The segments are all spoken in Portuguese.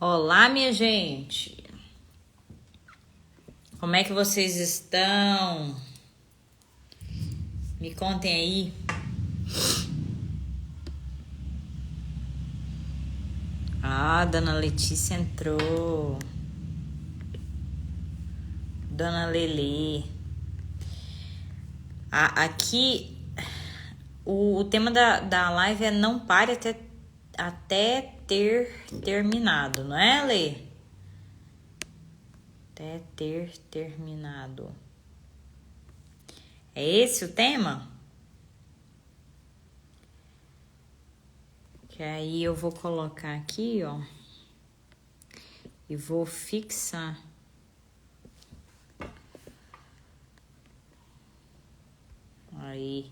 Olá, minha gente. Como é que vocês estão? Me contem aí. Ah, Dona Letícia entrou. Dona Lelê. Aqui, o tema da live é não pare até ter terminado, não é, Lê? Até ter terminado. É esse o tema? Que aí eu vou colocar aqui, ó. E vou fixar. Aí.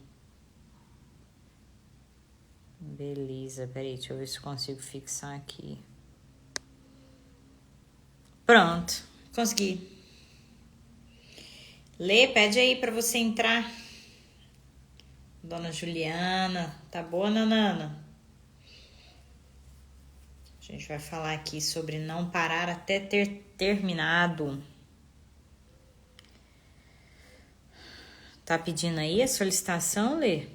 Beleza, peraí, deixa eu ver se eu consigo fixar aqui. Pronto, consegui. Lê, pede aí pra você entrar. Dona Juliana, tá boa, Nanana? A gente vai falar aqui sobre não parar até ter terminado. Tá pedindo aí a solicitação, Lê?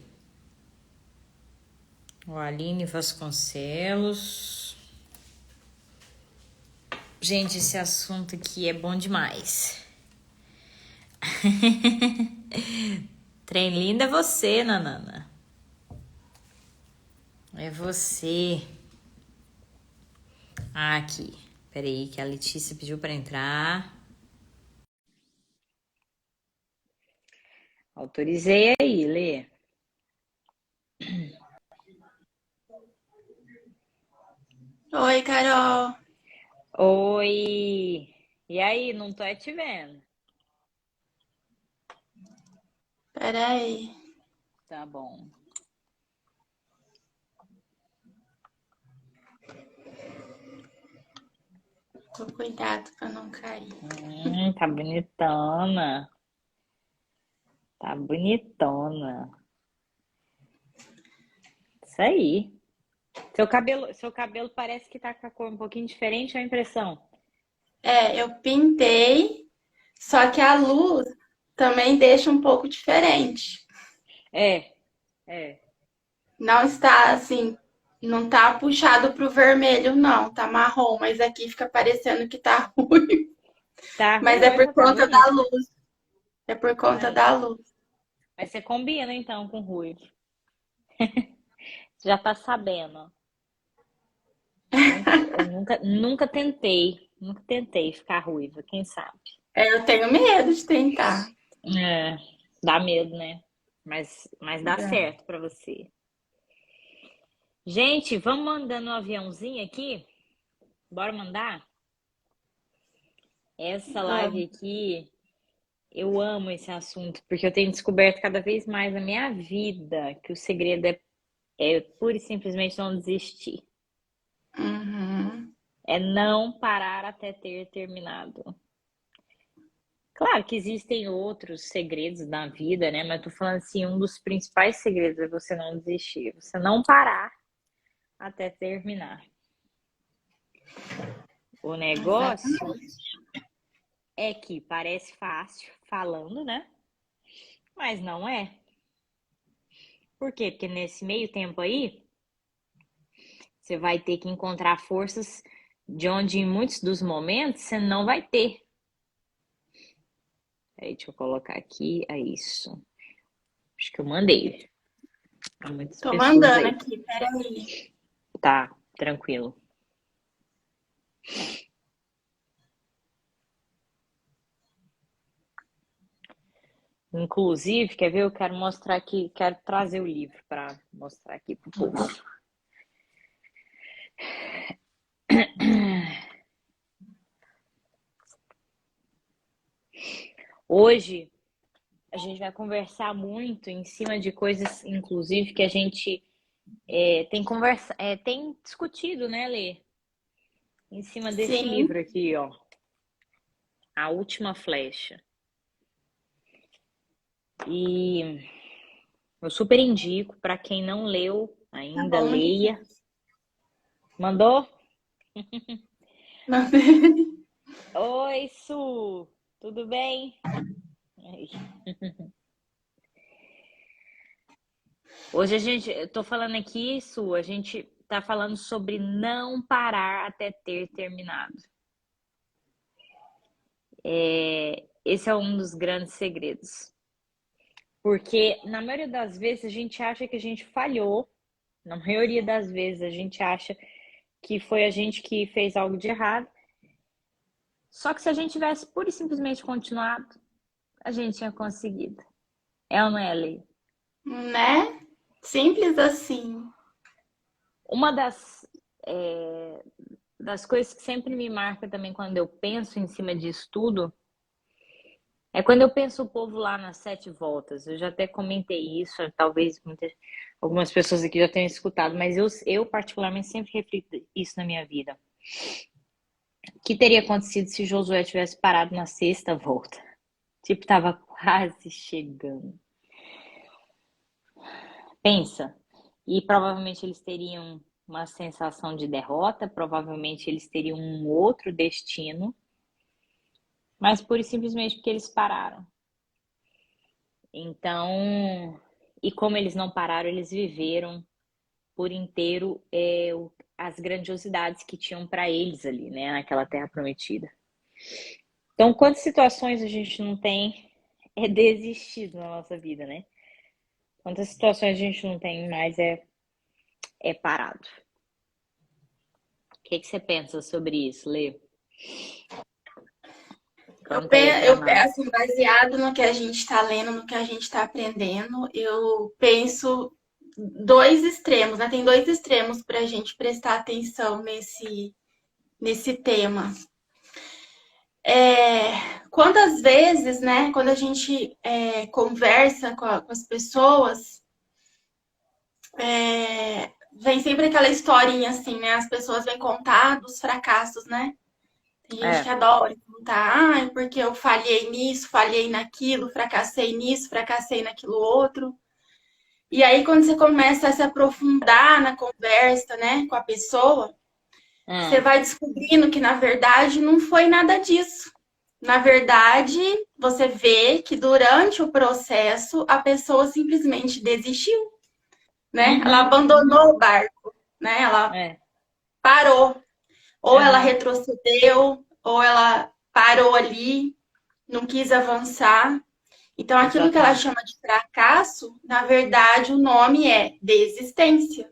O Aline Vasconcelos. Gente, esse assunto aqui é bom demais. Trem lindo é você, Nanana. É você. Aqui. Peraí, que a Letícia pediu para entrar. Autorizei aí, Lê. Oi, Carol. Oi! E aí, não tô te vendo? Peraí. Tá bom. Tô cuidado pra não cair. Tá bonitona. Tá bonitona. Isso aí. Seu cabelo parece que tá com a cor um pouquinho diferente, é a impressão? Eu pintei, só que a luz também deixa um pouco diferente. É, é. Não está assim, não tá puxado pro vermelho, não. Tá marrom, mas aqui fica parecendo que tá ruim. Tá Mas é por ruiva, tá conta da bonita. luz. É por conta Ai, da luz. mas você combina então com ruivo. Já tá sabendo. Eu nunca tentei. Nunca tentei ficar ruiva, quem sabe? Eu tenho medo de tentar. É, dá medo, né? Mas dá certo pra você. Gente, vamos mandando um aviãozinho aqui? Bora mandar? Essa live aqui, eu amo esse assunto, porque eu tenho descoberto cada vez mais na minha vida que o segredo é pura e simplesmente não desistir. Uhum. É não parar até ter terminado. Claro que existem outros segredos na vida, né? Mas tô falando assim, um dos principais segredos é você não desistir, você não parar até terminar. O negócio Exatamente. é que parece fácil falando, né? Mas não é. Por quê? Porque nesse meio tempo aí, você vai ter que encontrar forças de onde em muitos dos momentos você não vai ter. Aí, deixa eu colocar aqui, é isso. Acho que eu mandei para muitas Tô pessoas mandando aí. aqui, peraí. Tá, tranquilo. Inclusive, quer ver? Eu quero mostrar aqui, quero trazer o livro para mostrar aqui pro povo. Hoje a gente vai conversar muito em cima de coisas, inclusive, que a gente tem discutido, né, Lê? Em cima desse Sim. livro aqui, ó. A Última Flecha. E eu super indico para quem não leu Tá ainda, bom, leia. difícil. Mandou? Oi, Su, tudo bem? Ai. Hoje eu tô falando aqui, Su, a gente tá falando sobre não parar até ter terminado. Esse é um dos grandes segredos. Porque na maioria das vezes a gente acha que a gente falhou, na maioria das vezes a gente acha que foi a gente que fez algo de errado. Só que se a gente tivesse pura e simplesmente continuado, a gente tinha conseguido. É ou não é, Lei? Né? Simples assim. Uma das coisas que sempre me marca também quando eu penso em cima disso tudo é quando eu penso o povo lá nas sete voltas. Eu já até comentei isso, talvez algumas pessoas aqui já tenham escutado, mas eu particularmente sempre reflito isso na minha vida. O que teria acontecido se Josué tivesse parado na sexta volta? Tipo, tava quase chegando. Pensa. E provavelmente eles teriam uma sensação de derrota, provavelmente eles teriam um outro destino, mas pura e simplesmente porque eles pararam. Então, e como eles não pararam, eles viveram por inteiro as grandiosidades que tinham para eles ali, né, naquela terra prometida. Então, quantas situações a gente não tem desistido na nossa vida, né? Quantas situações a gente não tem mais é parado. O que que você pensa sobre isso, Lê? Conta aí pra nós. Assim, baseado no que a gente está lendo, no que a gente está aprendendo, eu penso dois extremos, né? Tem dois extremos para a gente prestar atenção nesse tema. Quantas vezes, né, quando a gente conversa com as pessoas, vem sempre aquela historinha assim, né? As pessoas vêm contar dos fracassos, né? Tem gente que É, adora contar, ah, porque eu falhei nisso, falhei naquilo, fracassei nisso, fracassei naquilo outro. E aí, quando você começa a se aprofundar na conversa, né, com a pessoa, você hum, vai descobrindo que, na verdade, não foi nada disso. Na verdade, você vê que durante o processo a pessoa simplesmente desistiu, né? Ela uhum, abandonou o barco, né? Ela é, parou. Ou ela aham, retrocedeu, ou ela parou ali, não quis avançar. Então, aquilo que ela exatamente. chama de fracasso, na verdade, o nome é desistência.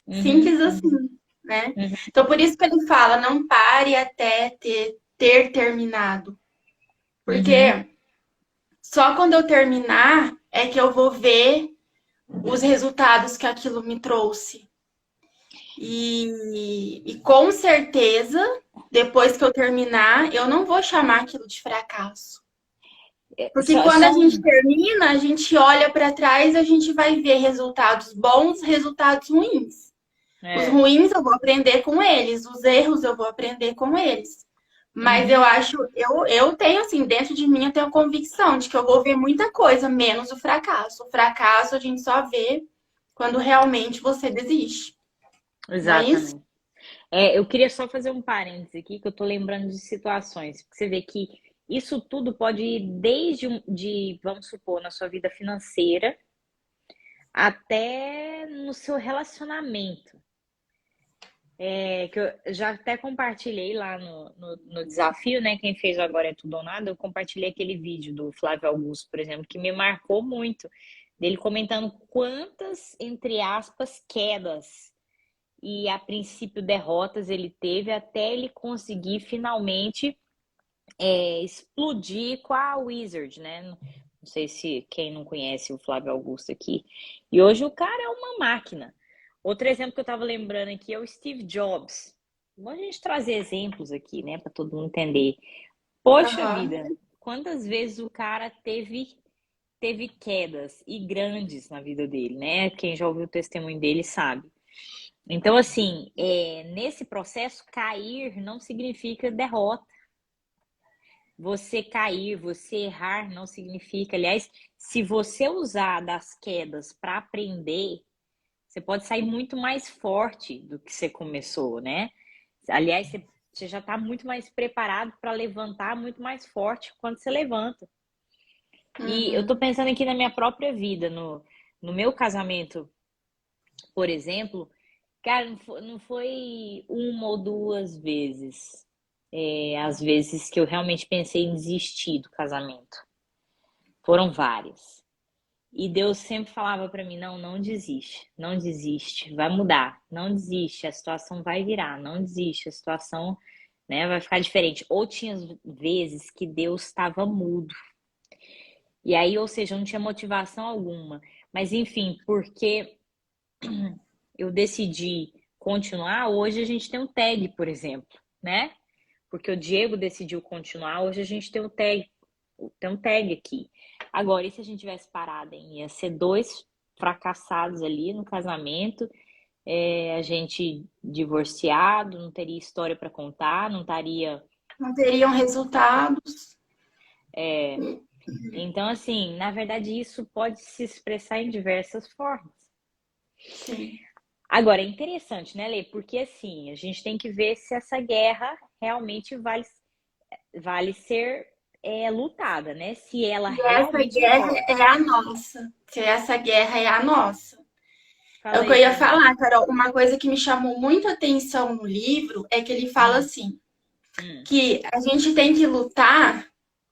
Uhum, Simples assim, uhum, né? uhum, Então, por isso que ele fala, não pare até ter terminado. uhum, Porque só quando eu terminar é que eu vou ver os resultados que aquilo me trouxe. E com certeza, depois que eu terminar, eu não vou chamar aquilo de fracasso. Porque Só, quando a só gente um. termina, a gente olha para trás, a gente vai ver resultados bons, resultados ruins. Os É, ruins eu vou aprender com eles, os erros eu vou aprender com eles. Mas eu uhum, acho, eu tenho assim, dentro de mim eu tenho a convicção de que eu vou ver muita coisa, menos o fracasso. O fracasso a gente só vê quando realmente você desiste. Não é isso? exatamente. Eu queria só fazer um parênteses aqui, que eu tô lembrando de situações. Porque você vê que isso tudo pode ir vamos supor, na sua vida financeira, até no seu relacionamento. Que eu já até compartilhei lá no desafio, né? Quem fez o Agora é Tudo ou Nada, eu compartilhei aquele vídeo do Flávio Augusto, por exemplo, que me marcou muito, dele comentando quantas, entre aspas, quedas e a princípio derrotas ele teve até ele conseguir finalmente explodir com a Wizard, né? Não sei se quem não conhece o Flávio Augusto aqui. E hoje o cara é uma máquina. Outro exemplo que eu estava lembrando aqui é o Steve Jobs. Vamos a gente trazer exemplos aqui, né, para todo mundo entender. Poxa Aham. vida, quantas vezes o cara teve quedas e grandes na vida dele, né? Quem já ouviu o testemunho dele sabe. Então, assim, nesse processo, cair não significa derrota. Você cair, você errar não significa. Aliás, se você usar das quedas para aprender, você pode sair muito mais forte do que você começou, né? Aliás, você Você já está muito mais preparado para levantar muito mais forte quando você levanta. E eu tô Uhum. pensando aqui na minha própria vida, no meu casamento, por exemplo, cara, não foi uma ou duas vezes, as vezes que eu realmente pensei em desistir do casamento. Foram várias. E Deus sempre falava pra mim: não, não desiste, não desiste, vai mudar, não desiste, a situação vai virar, não desiste, a situação, né, vai ficar diferente. Ou tinha vezes que Deus estava mudo. E aí, ou seja, eu não tinha motivação alguma. Mas enfim, porque eu decidi continuar, hoje a gente tem um tag, por exemplo, né? Porque o Diego decidiu continuar, hoje a gente tem um tag aqui. Agora, e se a gente tivesse parado, hein? Ia ser dois fracassados ali no casamento, a gente divorciado, não teria história para contar, não estaria. Não teriam resultados. Então, assim, na verdade, isso pode se expressar em diversas formas. Sim. Agora, é interessante, né, Lê? Porque assim, a gente tem que ver se essa guerra realmente vale ser lutada, né? Se ela E essa realmente guerra importa. é a nossa. Se essa guerra é a nossa. É Fala o que eu aí ia pra mim. falar, Carol. Uma coisa que me chamou muito a atenção no livro é que ele fala Hum, assim, hum, que a gente tem que lutar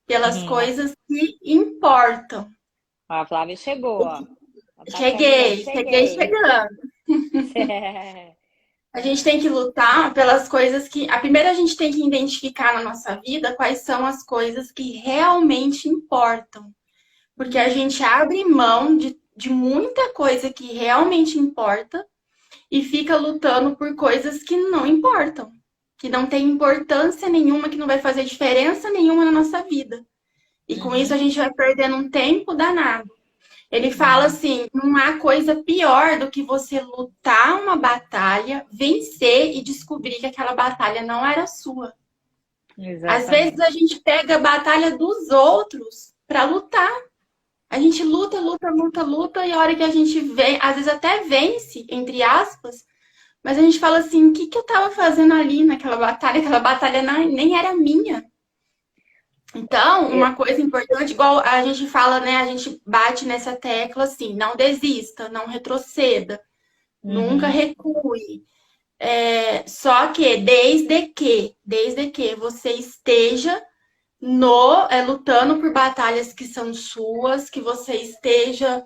pelas hum. coisas que importam. A Flávia chegou, ó. Ela tá caminhando, Cheguei cheguei. chegando. A gente Ah, tem que lutar pelas coisas que. A primeira, a gente tem que identificar na nossa vida quais são as coisas que realmente importam. Porque a hum, gente abre mão de muita coisa que realmente importa e fica lutando por coisas que não importam, que não tem importância nenhuma, que não vai fazer diferença nenhuma na nossa vida. E com isso a uhum, gente vai perdendo um tempo danado. Ele fala uhum. assim: não há coisa pior do que você lutar uma batalha, vencer e descobrir que aquela batalha não era sua. Às vezes a Exatamente. gente pega a batalha dos outros para lutar. A gente luta, luta, luta, luta, e a hora que a gente vem, às vezes até vence, entre aspas, mas a gente fala assim: o que que eu tava fazendo ali naquela batalha? Aquela batalha nem era minha. Então, É, uma coisa importante, igual a gente fala, né? A gente bate nessa tecla assim: não desista, não retroceda, nunca uhum, recue. Só que desde que você esteja lutando por batalhas que são suas, que você esteja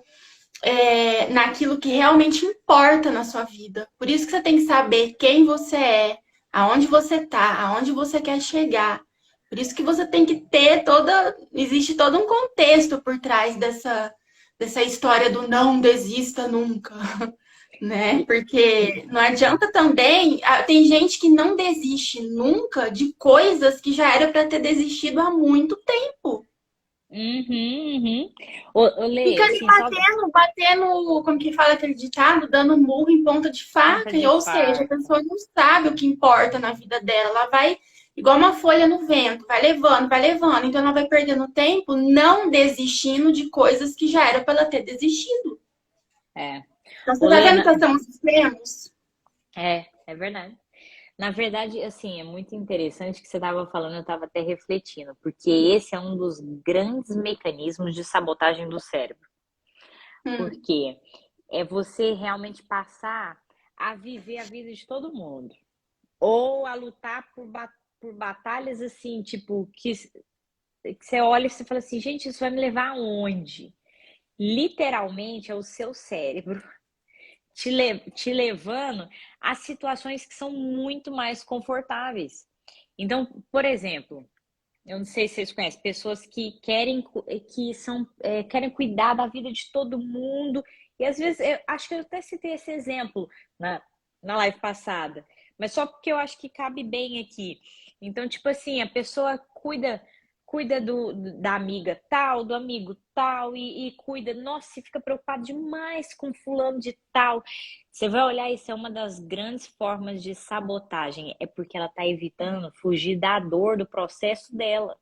naquilo que realmente importa na sua vida. Por isso que você tem que saber quem você é, aonde você tá, aonde você quer chegar. Por isso que você tem que ter existe todo um contexto por trás dessa história do não desista nunca, né? Porque não adianta também, tem gente que não desiste nunca de coisas que já era para ter desistido há muito tempo. uhum, uhum. Ô, Lê, Fica ali assim, só batendo, como que fala aquele ditado, dando murro em ponta de ponta faca. de Ou seja, a faca. pessoa não sabe o que importa na vida dela. Ela vai igual uma folha no vento, vai levando, vai levando. Então ela vai perdendo tempo não desistindo de coisas que já era para ela ter desistido. É. Então você Ô, tá vendo Lê, que são os extremos? é verdade. Na verdade, assim, é muito interessante que você estava falando, eu estava até refletindo, porque esse é um dos grandes mecanismos de sabotagem do cérebro. Hum, Porque é você realmente passar a viver a vida de todo mundo. Ou a lutar por batalhas assim, tipo, que você olha e você fala assim, gente, isso vai me levar aonde? Literalmente é o seu cérebro te levando a situações que são muito mais confortáveis. Então, por exemplo, eu não sei se vocês conhecem pessoas que querem cuidar da vida de todo mundo. E às vezes, eu acho que eu até citei esse exemplo na live passada, mas só porque eu acho que cabe bem aqui. Então, tipo assim, a pessoa cuida da amiga tal, do amigo tal, e cuida, nossa, e fica preocupado demais com fulano de tal. Você vai olhar, isso é uma das grandes formas de sabotagem, é porque ela está evitando fugir da dor do processo dela.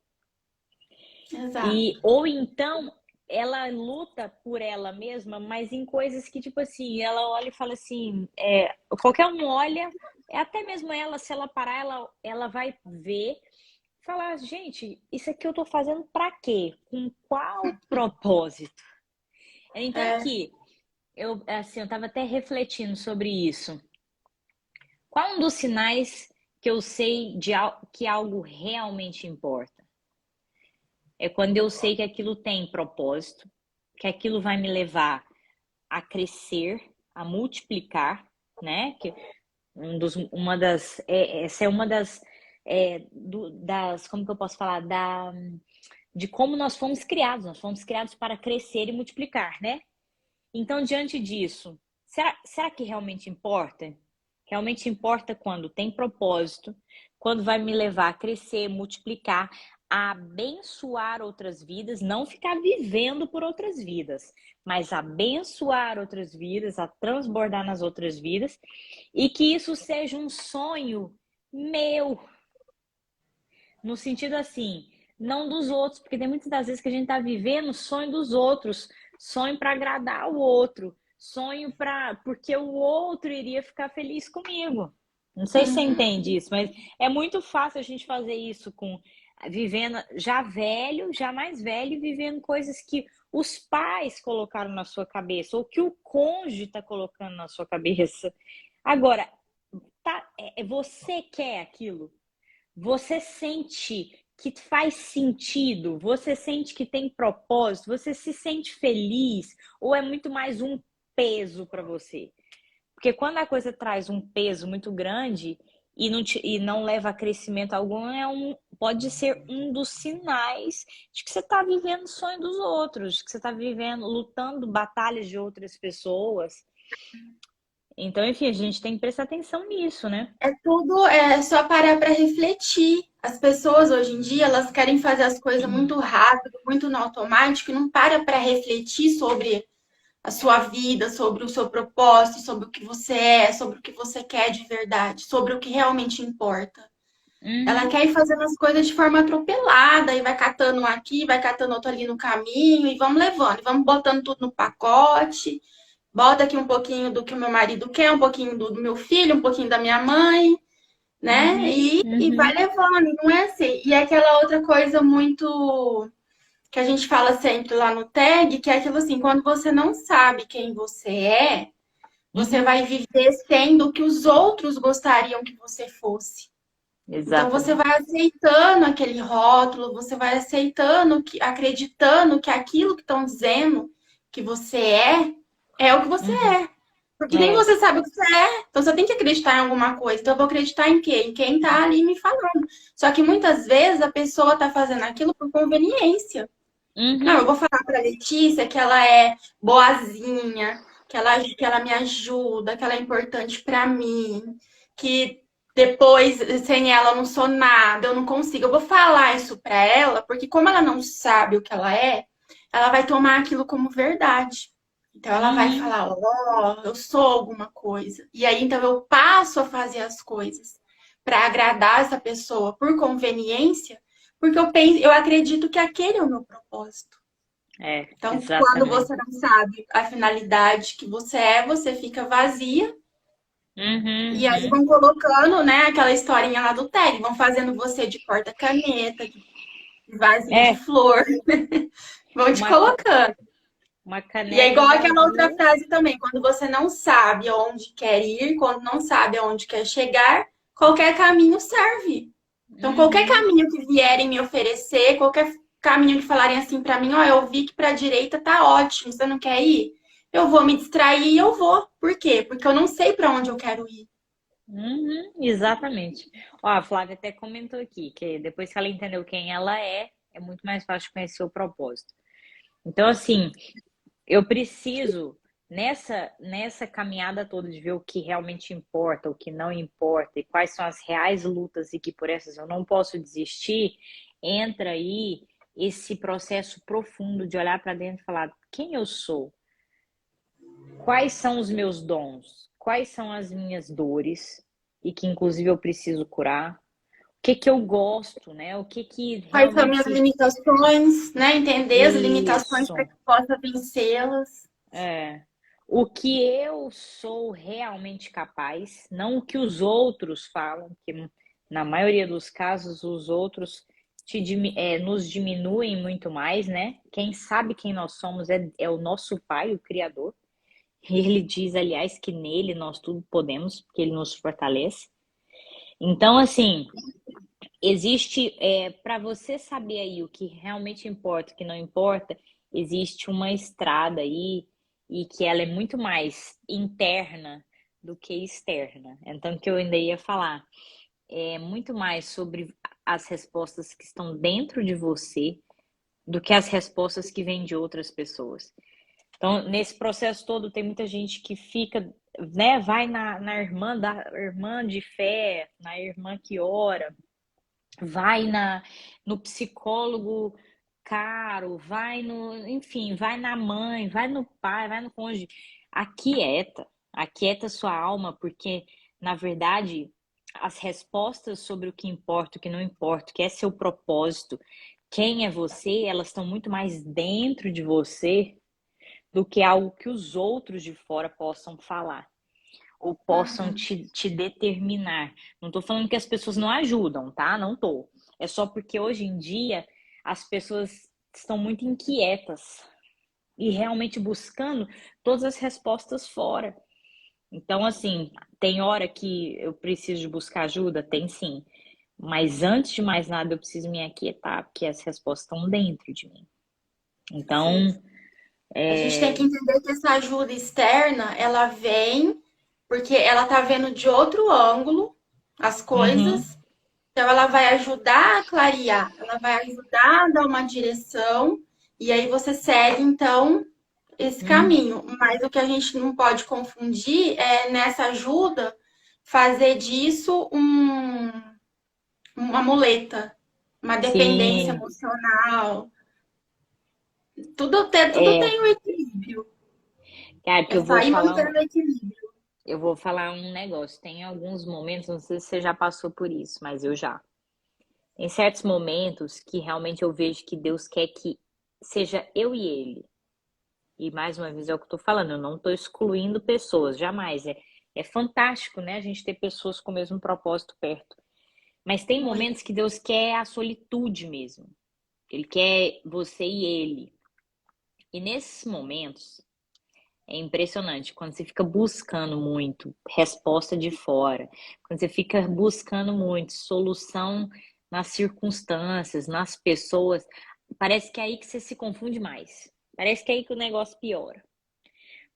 exato. E ou então ela luta por ela mesma, mas em coisas que tipo assim, ela olha e fala assim, qualquer um olha, até mesmo ela, se ela parar, ela vai ver, falar, gente, isso aqui eu tô fazendo pra quê? Com qual propósito? Então É, aqui, eu tava até refletindo sobre isso. Qual um dos sinais que eu sei que algo realmente importa? É quando eu sei que aquilo tem propósito, que aquilo vai me levar a crescer, a multiplicar, né? Que essa é uma das, como que eu posso falar, de como nós fomos criados. Nós fomos criados para crescer e multiplicar, né? Então, diante disso, será que realmente importa? Realmente importa quando tem propósito, quando vai me levar a crescer, multiplicar, a abençoar outras vidas, não ficar vivendo por outras vidas, mas abençoar outras vidas, a transbordar nas outras vidas, e que isso seja um sonho meu, no sentido assim, não dos outros, porque tem muitas das vezes que a gente está vivendo o sonho dos outros, sonho para agradar o outro, sonho para porque o outro iria ficar feliz comigo. Não sei se você uhum, entende isso, mas é muito fácil a gente fazer isso com vivendo já velho, já mais velho, vivendo coisas que os pais colocaram na sua cabeça ou que o cônjuge está colocando na sua cabeça. Agora, você quer aquilo? Você sente que faz sentido? Você sente que tem propósito? Você se sente feliz? Ou é muito mais um peso para você? Porque quando a coisa traz um peso muito grande e não leva a crescimento algum, pode ser um dos sinais de que você está vivendo o sonho dos outros, de que você está vivendo, lutando batalhas de outras pessoas. Então, enfim, a gente tem que prestar atenção nisso, né? é tudo, é só parar para refletir. As pessoas hoje em dia, elas querem fazer as coisas muito rápido, muito no automático, e não para refletir sobre a sua vida, sobre o seu propósito, sobre o que você é, sobre o que você quer de verdade, sobre o que realmente importa. Ela Uhum, quer ir fazendo as coisas de forma atropelada e vai catando um aqui, vai catando outro ali no caminho e vamos levando, e vamos botando tudo no pacote. Bota aqui um pouquinho do que o meu marido quer, um pouquinho do meu filho, um pouquinho da minha mãe, né? uhum, E vai uhum. levando, e não é assim. E é aquela outra coisa muito que a gente fala sempre lá no tag, que é aquilo assim, quando você não sabe quem você Uhum, vai viver sendo o que os outros gostariam que você fosse. Então você vai exatamente. aceitando aquele rótulo, você vai aceitando, acreditando que aquilo que estão dizendo que você é o que você Uhum. é. Porque nem É. você sabe o que você é. Então você tem que acreditar em alguma coisa. Então eu vou acreditar em quê? Em quem tá ali me falando. Só que muitas vezes a pessoa tá fazendo aquilo por conveniência. Não, eu Uhum. vou falar pra Letícia que ela é boazinha, que ela me ajuda, que ela é importante pra mim, que depois sem ela eu não sou nada, eu não consigo. Eu vou falar isso pra ela, porque como ela não sabe o que ela vai tomar aquilo como verdade. Então ela vai Uhum. falar, ó, eu sou alguma coisa. E aí então eu passo a fazer as coisas pra agradar essa pessoa por conveniência, porque eu acredito que aquele é o meu propósito. É, Então, quando exatamente. você não sabe a finalidade que você é, você fica vazia. Uhum, E aí uhum. vão colocando, né, aquela historinha lá do tag, vão fazendo você de porta-caneta, de vasinho de É, flor, vão te uma, ca- colocando. uma E é caneta igual aquela outra vazia. frase também, quando você não sabe aonde quer ir, quando não sabe aonde quer chegar, qualquer caminho serve. Então, qualquer Uhum, caminho que vierem me oferecer, qualquer caminho que falarem assim pra mim, ó, eu vi que pra direita tá ótimo, você não quer ir? Eu vou me distrair e eu vou. Por quê? Porque eu não sei pra onde eu quero ir. uhum, exatamente. Ó, a Flávia até comentou aqui que depois que ela entendeu quem ela é muito mais fácil conhecer o propósito. Então, assim, eu preciso, nessa caminhada toda de ver o que realmente importa, o que não importa, e quais são as reais lutas e que por essas eu não posso desistir, entra aí esse processo profundo de olhar para dentro e falar quem eu sou, quais são os meus dons, quais são as minhas dores, e que inclusive eu preciso curar, o que que eu gosto, né? O que que Quais são minhas realmente limitações, né? Entender as limitações isso para que possa vencê-las. é. o que eu sou realmente capaz, não o que os outros falam, que na maioria dos casos os outros nos diminuem muito mais, né? Quem sabe quem nós somos é o nosso Pai, o Criador. E ele diz, aliás, que nele nós tudo podemos, porque ele nos fortalece. Então, assim, existe, para você saber aí o que realmente importa, o que não importa, existe uma estrada aí e que ela é muito mais interna do que externa. Então, que eu ainda ia falar, é muito mais sobre as respostas que estão dentro de você do que as respostas que vêm de outras pessoas. Então, nesse processo todo, tem muita gente que fica, né, vai na irmã de fé, na irmã que ora, vai no psicólogo caro, enfim, vai na mãe, vai no pai, vai no cônjuge. Aquieta sua alma, porque, na verdade, as respostas sobre o que importa, o que não importa, o que é seu propósito, quem é você, elas estão muito mais dentro de você do que algo que os outros de fora possam falar ou possam Uhum. te determinar. Não estou falando que as pessoas não ajudam, tá? Não tô. É só porque hoje em dia as pessoas estão muito inquietas e realmente buscando todas as respostas fora. Então, assim, tem hora que eu preciso de buscar ajuda? Tem sim. Mas antes de mais nada, eu preciso me aquietar, porque as respostas estão dentro de mim. Sim. Então, A gente tem que entender que essa ajuda externa, ela vem porque ela tá vendo de outro ângulo as uhum, coisas. Então, ela vai ajudar a clarear, ela vai ajudar a dar uma direção, e aí você segue, então, esse uhum, caminho. Mas o que a gente não pode confundir é, nessa ajuda, fazer disso uma muleta, uma dependência sim, emocional. Tudo é, tem um equilíbrio. cara, porque É só ir mantendo o equilíbrio. eu vou falar um negócio. Tem alguns momentos, não sei se você já passou por isso, mas eu já. Em certos momentos que realmente eu vejo que Deus quer que seja eu e ele. E mais uma vez é o que eu tô falando, eu não tô excluindo pessoas, jamais. É fantástico, né? A gente ter pessoas com o mesmo propósito perto. Mas tem momentos Muito. que Deus quer a solitude mesmo. Ele quer você e ele. E nesses momentos, é impressionante quando você fica buscando muito resposta de fora, quando você fica buscando muito solução nas circunstâncias, nas pessoas, parece que é aí que você se confunde mais. Parece que é aí que o negócio piora.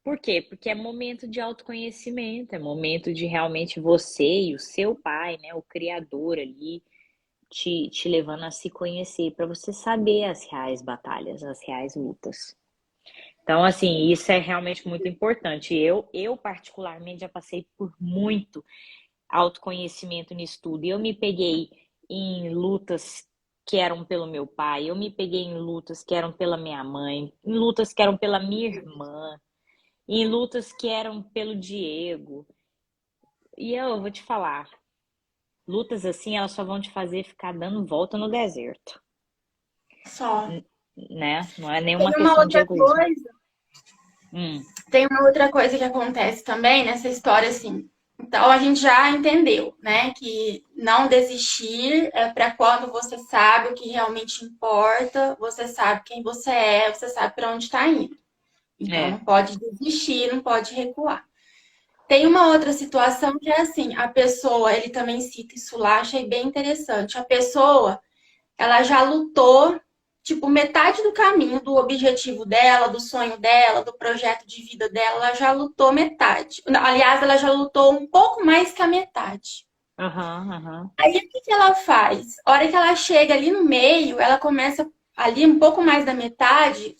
Por quê? Porque é momento de autoconhecimento, é momento de realmente você e o seu pai, né, o criador ali, te levando a se conhecer, para você saber as reais batalhas, as reais lutas. Então, assim, isso é realmente muito importante. Eu particularmente, já passei por muito autoconhecimento nisso tudo. Eu me peguei em lutas que eram pelo meu pai, eu me peguei em lutas que eram pela minha mãe, em lutas que eram pela minha irmã, em lutas que eram pelo Diego. E eu vou te falar, lutas assim, elas só vão te fazer ficar dando volta no deserto, Só. né? Não é Tem nenhuma uma questão de outra egoísmo. coisa, Hum, tem uma outra coisa que acontece também nessa história, assim. Então a gente já entendeu, né, que não desistir é para quando você sabe o que realmente importa, você sabe quem você é, você sabe para onde está indo. Então não é. pode desistir, não pode recuar. Tem uma outra situação que é assim, a pessoa, ele também cita isso lá, achei bem interessante. A pessoa, ela já lutou, tipo, metade do caminho do objetivo dela, do sonho dela, do projeto de vida dela, ela já lutou metade. Aliás, ela já lutou um pouco mais que a metade. Aham, aham. Aí o que que ela faz? A hora que ela chega ali no meio, ela começa ali um pouco mais da metade,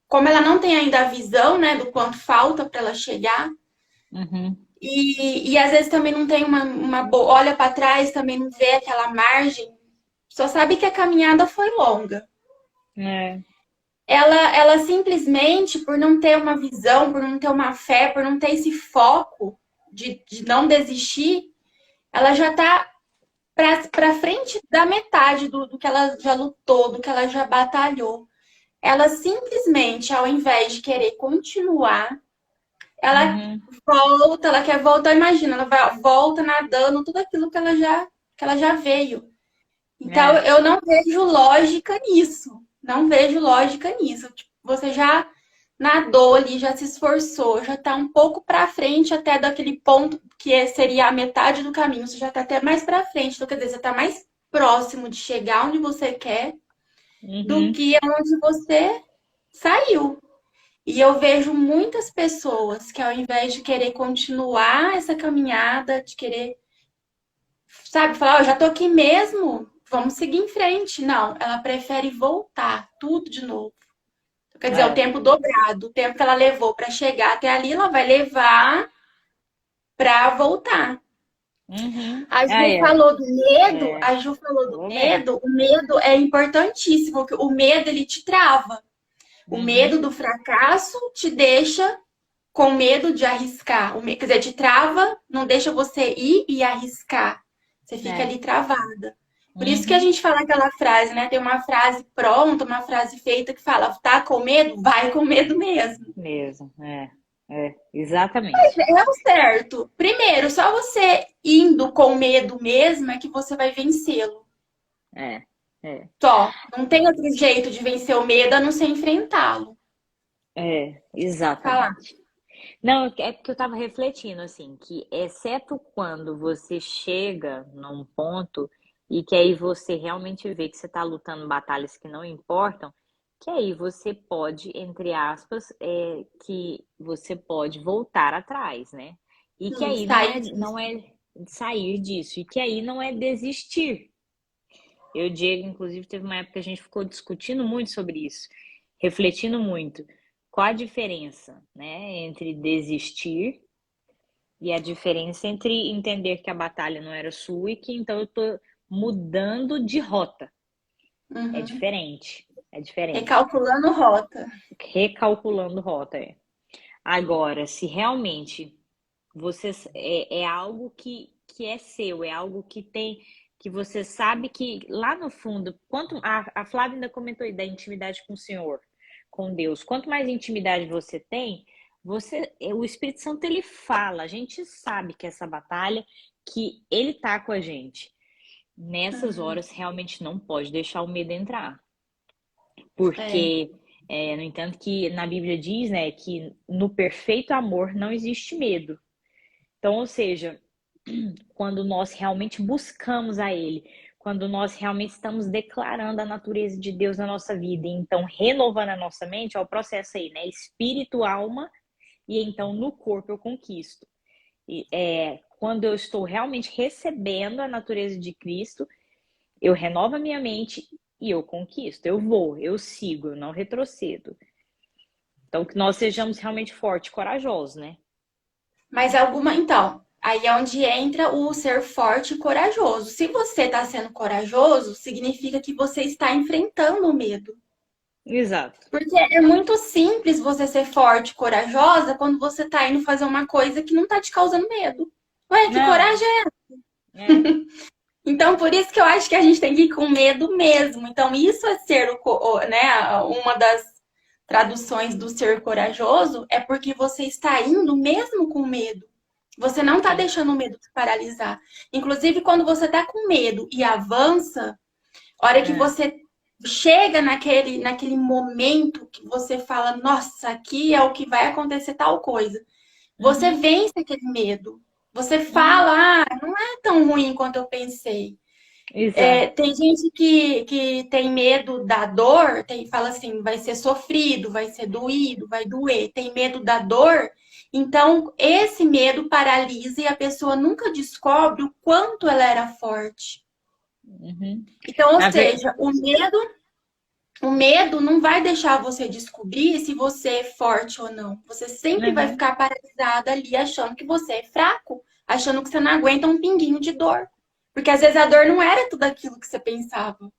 como ela não tem ainda a visão, né, do quanto falta para ela chegar, Uhum. e às vezes também não tem uma boa, olha para trás, também não vê aquela margem, só sabe que a caminhada foi longa. É. Ela simplesmente, por não ter uma visão, por não ter uma fé, por não ter esse foco de não desistir, ela já está para frente da metade do que ela já lutou, do que ela já batalhou. Ela simplesmente, ao invés de querer continuar, ela Uhum. volta, ela quer voltar, imagina, volta nadando, tudo aquilo que ela já veio. Então, É. eu não vejo lógica nisso. Não vejo lógica nisso. Tipo, você já nadou ali, já se esforçou, já está um pouco para frente até daquele ponto seria a metade do caminho. Você já está até mais para frente. Então, quer dizer, você está mais próximo de chegar onde você quer do Uhum. que onde você saiu. E eu vejo muitas pessoas que, ao invés de querer continuar essa caminhada, de querer, sabe, falar, ó, já tô aqui mesmo, vamos seguir em frente. Não, ela prefere voltar tudo de novo. Quer dizer, o É. tempo dobrado, o tempo que ela levou para chegar até ali, ela vai levar para voltar. Uhum. A Ah, Ju é. falou do medo, É. a Ju falou do Vou bem. medo, o medo é importantíssimo, porque o medo ele te trava. O medo Uhum. do fracasso te deixa com medo de arriscar. Quer dizer, te trava, não deixa você ir e arriscar. Você fica É. ali travada. Por isso que a Uhum. gente fala aquela frase, né? Tem uma frase pronta, uma frase feita que fala: tá com medo? Vai com medo mesmo. Mesmo. É. É. Exatamente. É o certo. Primeiro, só você indo com medo mesmo é que você vai vencê-lo. É. É. Só. Não tem outro jeito de vencer o medo a não ser enfrentá-lo. É. Falar. Exatamente. Não, é porque eu estava refletindo assim, que exceto quando você chega num ponto e que aí você realmente vê que você está lutando batalhas que não importam, que aí você pode, entre aspas, que você pode voltar atrás, né? E que Sim, aí sair não disso. é sair disso, e que aí não é desistir. Eu e o Diego, inclusive, teve uma época que a gente ficou discutindo muito sobre isso, refletindo muito. Qual a diferença, né, entre desistir e a diferença entre entender que a batalha não era sua e que então eu tô mudando de rota. É Uhum. diferente. É diferente. Recalculando rota. Recalculando rota, é. Agora, se realmente você é algo que é seu, é algo que tem, que você sabe que lá no fundo, quanto a Flávia ainda comentou aí da intimidade com o Senhor, com Deus, quanto mais intimidade você tem, o Espírito Santo ele fala, a gente sabe que essa batalha, que ele tá com a gente. Nessas Uhum. horas realmente não pode deixar o medo entrar, É. porque no entanto que na Bíblia diz, né, que no perfeito amor não existe medo. Então, ou seja, quando nós realmente buscamos a Ele, quando nós realmente estamos declarando a natureza de Deus na nossa vida, e então renovando a nossa mente, é o processo aí, né? Espírito, alma, e então no corpo eu conquisto. Quando eu estou realmente recebendo a natureza de Cristo, eu renovo a minha mente e eu conquisto. Eu vou, eu sigo, eu não retrocedo. Então, que nós sejamos realmente fortes e corajosos, né? Mas alguma. Então, aí é onde entra o ser forte e corajoso. Se você está sendo corajoso, significa que você está enfrentando o medo. Exato. Porque é muito simples você ser forte e corajosa quando você está indo fazer uma coisa que não está te causando medo. Ué, que Não, coragem é? é. Então, por isso que eu acho que a gente tem que ir com medo mesmo. Então, isso é ser né, uma das traduções do ser corajoso é porque você está indo mesmo com medo. Você não está Sim. deixando o medo te paralisar. Inclusive, quando você está com medo e avança, a hora que É. você chega naquele momento que você fala, nossa, aqui é o que vai acontecer tal coisa. Você Uhum, vence aquele medo. Você uhum. fala, ah, não é tão ruim quanto eu pensei. Exato. Tem gente que tem medo da dor, fala assim, vai ser sofrido, vai ser doído, vai doer. Tem medo da dor, então esse medo paralisa e a pessoa nunca descobre o quanto ela era forte. Uhum. Então, ou Na ver... seja, o medo não vai deixar você descobrir se você é forte ou não. Você sempre vai Uhum. ficar paralisada ali achando que você é fraco, achando que você não aguenta um pinguinho de dor. Porque às vezes a dor não era tudo aquilo que você pensava.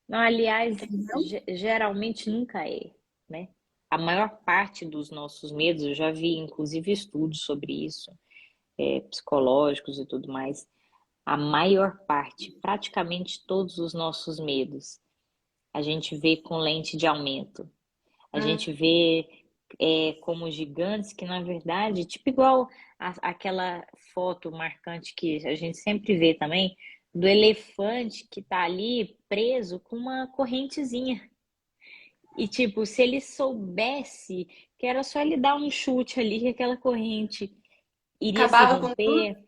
Não, aliás, Entendeu? geralmente nunca é, né? A maior parte dos nossos medos, eu já vi inclusive estudos sobre isso, psicológicos e tudo mais. A maior parte, praticamente todos os nossos medos, a gente vê com lente de aumento. A Hum, gente vê como gigantes, que na verdade, tipo igual aquela foto marcante que a gente sempre vê também, do elefante que tá ali preso com uma correntezinha. E tipo, se ele soubesse que era só ele dar um chute ali, que aquela corrente iria se Acabava com tudo. romper,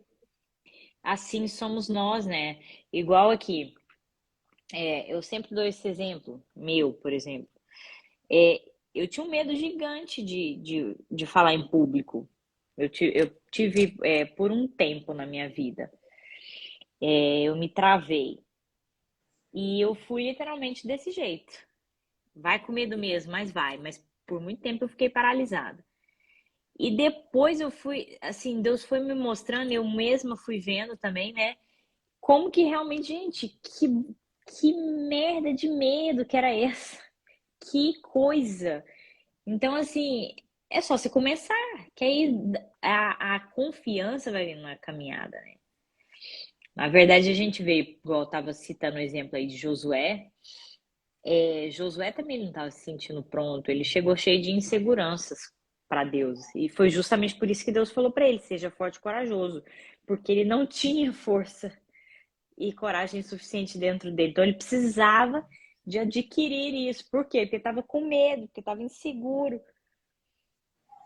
assim somos nós, né? Igual aqui, eu sempre dou esse exemplo, meu, por exemplo. Eu tinha um medo gigante de falar em público. Eu tive, por um tempo na minha vida. Eu me travei. E eu fui literalmente desse jeito. Vai com medo mesmo, mas vai. Mas por muito tempo eu fiquei paralisada. E depois eu fui, assim, Deus foi me mostrando, eu mesma fui vendo também, né? Como que realmente, gente, que merda de medo que era essa? Que coisa! Então, assim, é só você começar, que aí a confiança vai vir na caminhada, né? Na verdade, a gente veio, igual eu estava citando o exemplo aí de Josué, Josué também não estava se sentindo pronto, ele chegou cheio de inseguranças para Deus, e foi justamente por isso que Deus falou para ele: seja forte e corajoso, porque ele não tinha força e coragem suficiente dentro dele, então ele precisava de adquirir isso. Por quê? Porque estava com medo, porque estava inseguro.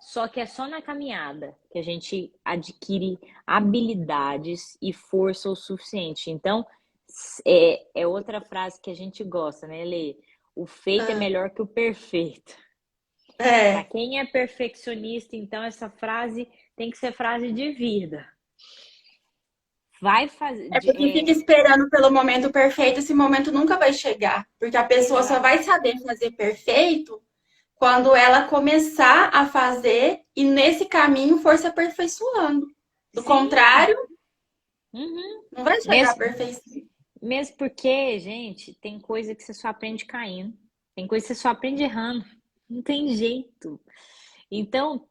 Só que é só na caminhada que a gente adquire habilidades e força o suficiente. Então, é outra frase que a gente gosta, né, Lê? O feito é É, melhor que o perfeito. Para é. quem é perfeccionista, então essa frase tem que ser frase de vida. Vai fazer. É porque fica esperando pelo momento perfeito, esse momento nunca vai chegar. Porque a pessoa só Exato. vai saber fazer perfeito quando ela começar a fazer e nesse caminho for se aperfeiçoando. Do Sim. contrário, Uhum. não vai chegar à Mesmo, perfeição. mesmo porque, gente, tem coisa que você só aprende caindo. Tem coisa que você só aprende errando. Não tem jeito. Então,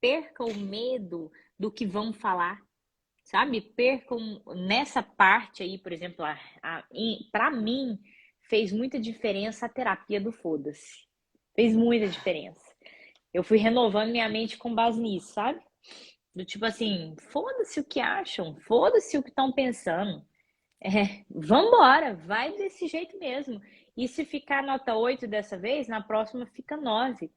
perca o medo do que vão falar, sabe? Percam nessa parte aí, por exemplo, para mim fez muita diferença a terapia do foda-se. Fez muita diferença. Eu fui renovando minha mente com base nisso, sabe? Do tipo assim, foda-se o que acham, foda-se o que estão pensando. Vambora, vai desse jeito mesmo. E se ficar nota 8 dessa vez, na próxima fica 9.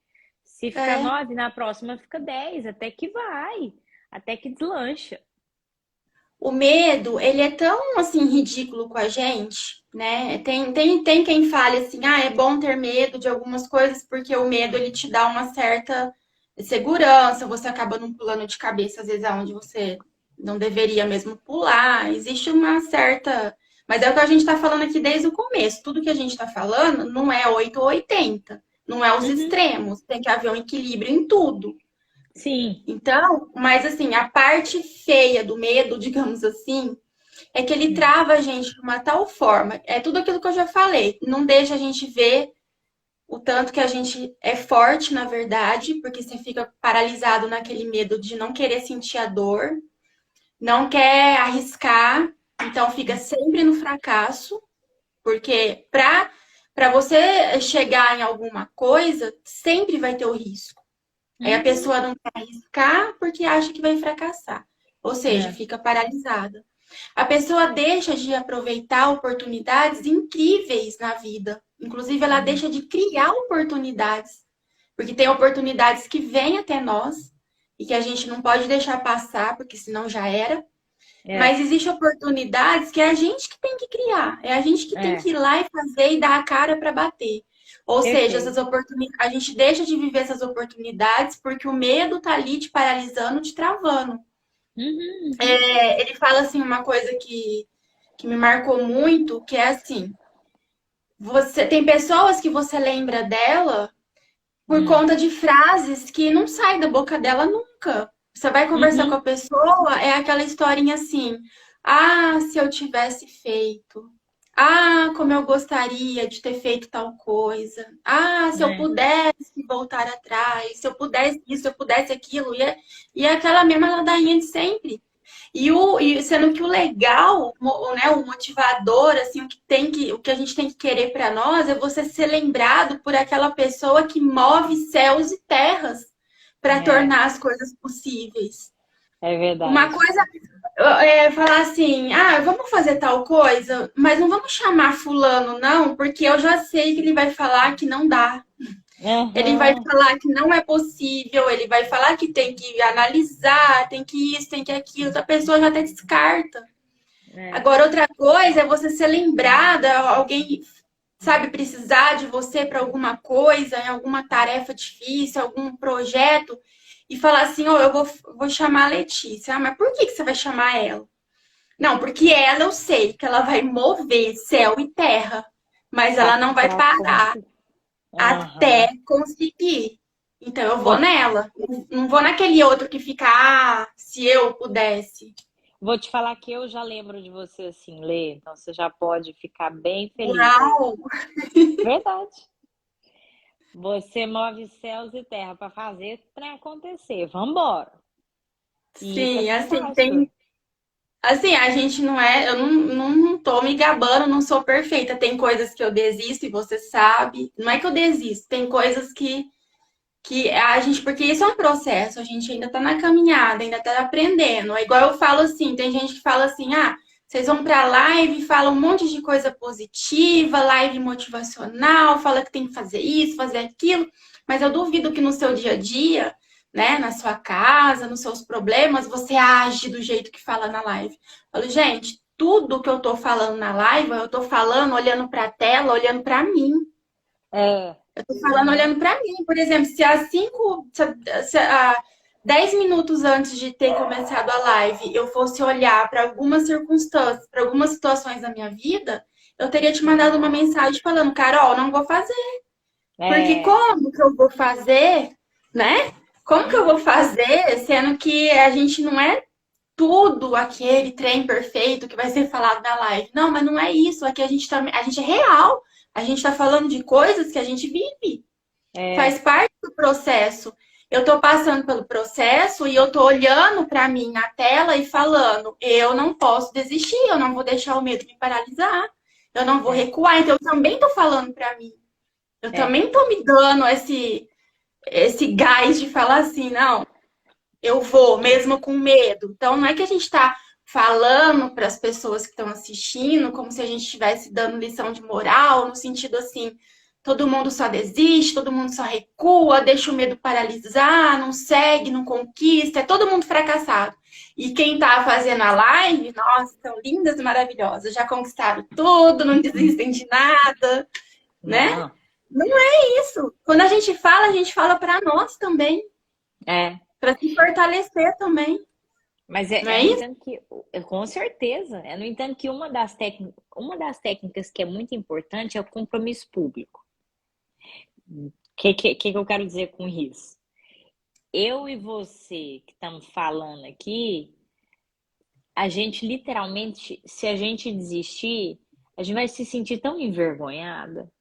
Se ficar É. 9 na próxima fica 10, até que vai, até que deslancha. O medo, ele é tão assim ridículo com a gente, né? Tem quem fale assim, ah, é bom ter medo de algumas coisas porque o medo ele te dá uma certa segurança, você acaba não pulando de cabeça às vezes aonde você não deveria mesmo pular. Existe uma certa, mas é o que a gente está falando aqui desde o começo. Tudo que a gente está falando não é 8 ou 80, não é os Uhum. extremos, tem que haver um equilíbrio em tudo. Sim. Então, mas assim, a parte feia do medo, digamos assim, é que ele Hum. trava a gente de uma tal forma. É tudo aquilo que eu já falei. Não deixa a gente ver o tanto que a gente é forte, na verdade, porque você fica paralisado naquele medo de não querer sentir a dor, não quer arriscar, então fica sempre no fracasso, porque para você chegar em alguma coisa, sempre vai ter o risco. Aí a Uhum. pessoa não quer arriscar porque acha que vai fracassar. Ou seja, É. fica paralisada. A pessoa deixa de aproveitar oportunidades incríveis na vida. Inclusive, ela Uhum. deixa de criar oportunidades. Porque tem oportunidades que vêm até nós e que a gente não pode deixar passar, porque senão já era. É. Mas existem oportunidades que é a gente que tem que criar. É a gente que tem É. que ir lá e fazer e dar a cara para bater. Ou seja, essas Perfeito. oportunidades, a gente deixa de viver essas oportunidades porque o medo tá ali te paralisando, te travando. Uhum. Uhum. Ele fala assim uma coisa que me marcou muito, que é assim, você tem pessoas que você lembra dela por Hum. conta de frases que não saem da boca dela nunca. Você vai conversar com Uhum. a pessoa, é aquela historinha assim: "Ah, se eu tivesse feito. Ah, como eu gostaria de ter feito tal coisa. Ah, se eu É. pudesse voltar atrás, se eu pudesse isso, se eu pudesse aquilo". E é aquela mesma ladainha de sempre. E sendo que o legal, né, o motivador, assim, o que a gente tem que querer para nós é você ser lembrado por aquela pessoa que move céus e terras para É, tornar as coisas possíveis. é Uma verdade. coisa é falar assim, ah, vamos fazer tal coisa, mas não vamos chamar fulano, não, porque eu já sei que ele vai falar que não dá. Ele vai Aham, falar que não é possível, ele vai falar que tem que analisar, tem que isso, tem que aquilo, a pessoa já até descarta. é, Agora, outra coisa é você ser lembrada, alguém, sabe, precisar de você para alguma coisa, em alguma tarefa difícil, algum projeto, e falar assim, ó, vou chamar a Letícia. Ah, mas por que você vai chamar ela? Não, porque ela eu sei que ela vai mover céu e terra, mas ela não vai pra parar conseguir. até Aham. conseguir. Então eu vou Vou, nela. Não vou naquele outro que fica, ah, se eu pudesse. vou te falar que eu já lembro de você assim, Lê, então você já pode ficar bem feliz aí. Uau! Verdade. Você move céus e terra para fazer para acontecer. Vambora. E isso é Sim, assim, fantástico. assim, a gente não é, eu não tô me gabando, não sou perfeita. Tem coisas que eu desisto e você sabe. Não é que eu desisto, tem coisas que a gente, porque isso é um processo, a gente ainda tá na caminhada, ainda tá aprendendo. É igual eu falo assim, tem gente que fala assim, ah, vocês vão pra live, falam um monte de coisa positiva, live motivacional, fala que tem que fazer isso, fazer aquilo, mas eu duvido que no seu dia a dia, né, na sua casa, nos seus problemas, você age do jeito que fala na live. Eu falo, gente, tudo que eu tô falando na live, eu tô falando olhando pra tela, olhando pra mim. É. Eu tô falando Uhum. olhando para mim, por exemplo, se há 10 minutos antes de ter começado a live, eu fosse olhar para algumas circunstâncias, para algumas situações da minha vida, eu teria te mandado uma mensagem falando, Carol, não vou fazer. Porque É. como que eu vou fazer, né? Como que eu vou Uhum. fazer, sendo que a gente não é tudo aquele trem perfeito que vai ser falado na live. Não, mas não é isso. Aqui a gente é real. A gente está falando de coisas que a gente vive. Faz É. parte do processo. Eu estou passando pelo processo e eu estou olhando para mim na tela e falando: eu não posso desistir, eu não vou deixar o medo me paralisar, eu não vou É. recuar. Então, eu também estou falando para mim. Eu É. também estou me dando esse gás de falar assim: não, eu vou, mesmo com medo. Então, não é que a gente está falando para as pessoas que estão assistindo como se a gente estivesse dando lição de moral, no sentido assim, todo mundo só desiste, todo mundo só recua, deixa o medo paralisar, não segue, não conquista, é todo mundo fracassado. E quem está fazendo a live, nossa, são lindas e maravilhosas, já conquistaram tudo, não desistem de nada, né? Não. Não é isso. Quando a gente fala para nós também, É. para se fortalecer também. Mas Não é é no isso? entanto que, com certeza, é no entanto que uma das técnicas que é muito importante é o compromisso público. O que eu quero dizer com isso? Eu e você que estamos falando aqui, a gente literalmente, se a gente desistir, a gente vai se sentir tão envergonhada,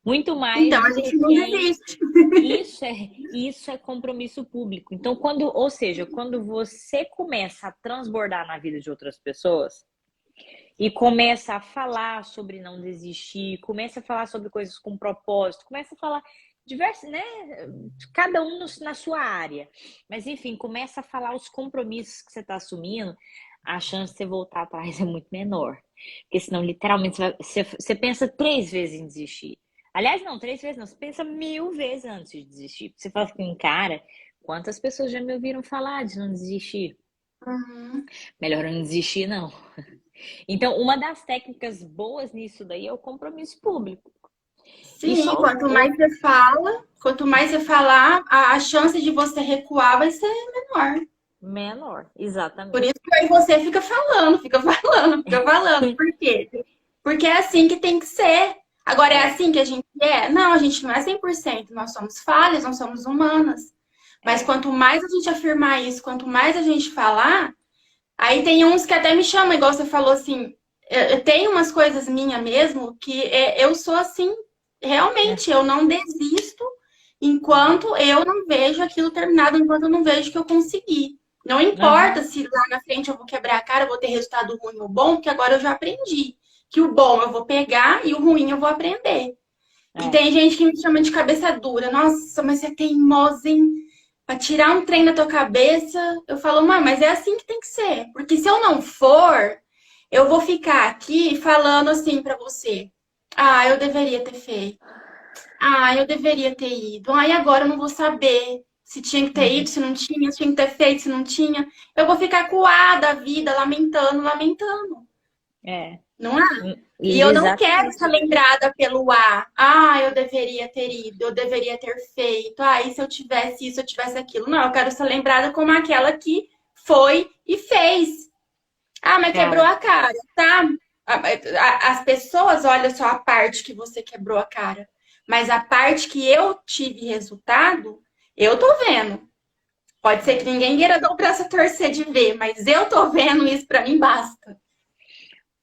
muito mais Então, do a que gente não quem. desiste. Isso é compromisso público. Então, ou seja, quando você começa a transbordar na vida de outras pessoas e começa a falar sobre não desistir, começa a falar sobre coisas com propósito, começa a falar diversos, né? Cada um na sua área. Mas enfim, começa a falar os compromissos que você está assumindo, a chance de você voltar atrás é muito menor. Porque senão, literalmente, você pensa 3 vezes em desistir. Aliás, não, 3 vezes não. Você pensa 1000 vezes antes de desistir. Você fala assim, cara, quantas pessoas já me ouviram falar de não desistir? Uhum. Melhor eu não desistir, não. Então, uma das técnicas boas nisso daí é o compromisso público. E Sim, só quanto mais você falar, a chance de você recuar vai ser menor. menor, Por isso exatamente. que aí você fica falando, fica falando, fica falando. Por quê? Porque é assim que tem que ser. Agora, é É, assim que a gente é? Não, a gente não é 100%. Nós somos falhas, nós somos humanas. Mas é. quanto mais a gente afirmar isso, quanto mais a gente falar, aí tem uns que até me chamam, igual você falou assim, eu tenho umas coisas minhas mesmo que eu sou assim, É. realmente, eu não desisto enquanto eu não vejo aquilo terminado, enquanto eu não vejo que eu consegui. Não importa Aham. se lá na frente eu vou quebrar a cara, eu vou ter resultado ruim ou bom, porque agora eu já aprendi que o bom eu vou pegar e o ruim eu vou aprender. E É. tem gente que me chama de cabeça dura. Nossa, mas você é teimosa, hein? Pra tirar um trem na tua cabeça. Eu falo, mas é assim que tem que ser. Porque se eu não for, eu vou ficar aqui falando assim pra você. Ah, eu deveria ter feito. Ah, eu deveria ter ido. Ah, e agora eu não vou saber se tinha que ter ido, Uhum. se não tinha, se tinha que ter feito, se não tinha. Eu vou ficar coada a vida, lamentando, lamentando. É. Não é? E eu não quero ser Exatamente. lembrada pelo A. Ah, eu deveria ter ido, eu deveria ter feito. Ah, e se eu tivesse isso, eu tivesse aquilo. Não, eu quero ser lembrada como aquela que foi e fez. Ah, mas quebrou Cara, a cara, tá? As pessoas olham só a parte que você quebrou a cara. Mas a parte que eu tive resultado, eu tô vendo. Pode ser que é. ninguém queira dar o braço a torcer de ver, mas eu tô vendo isso pra mim basta.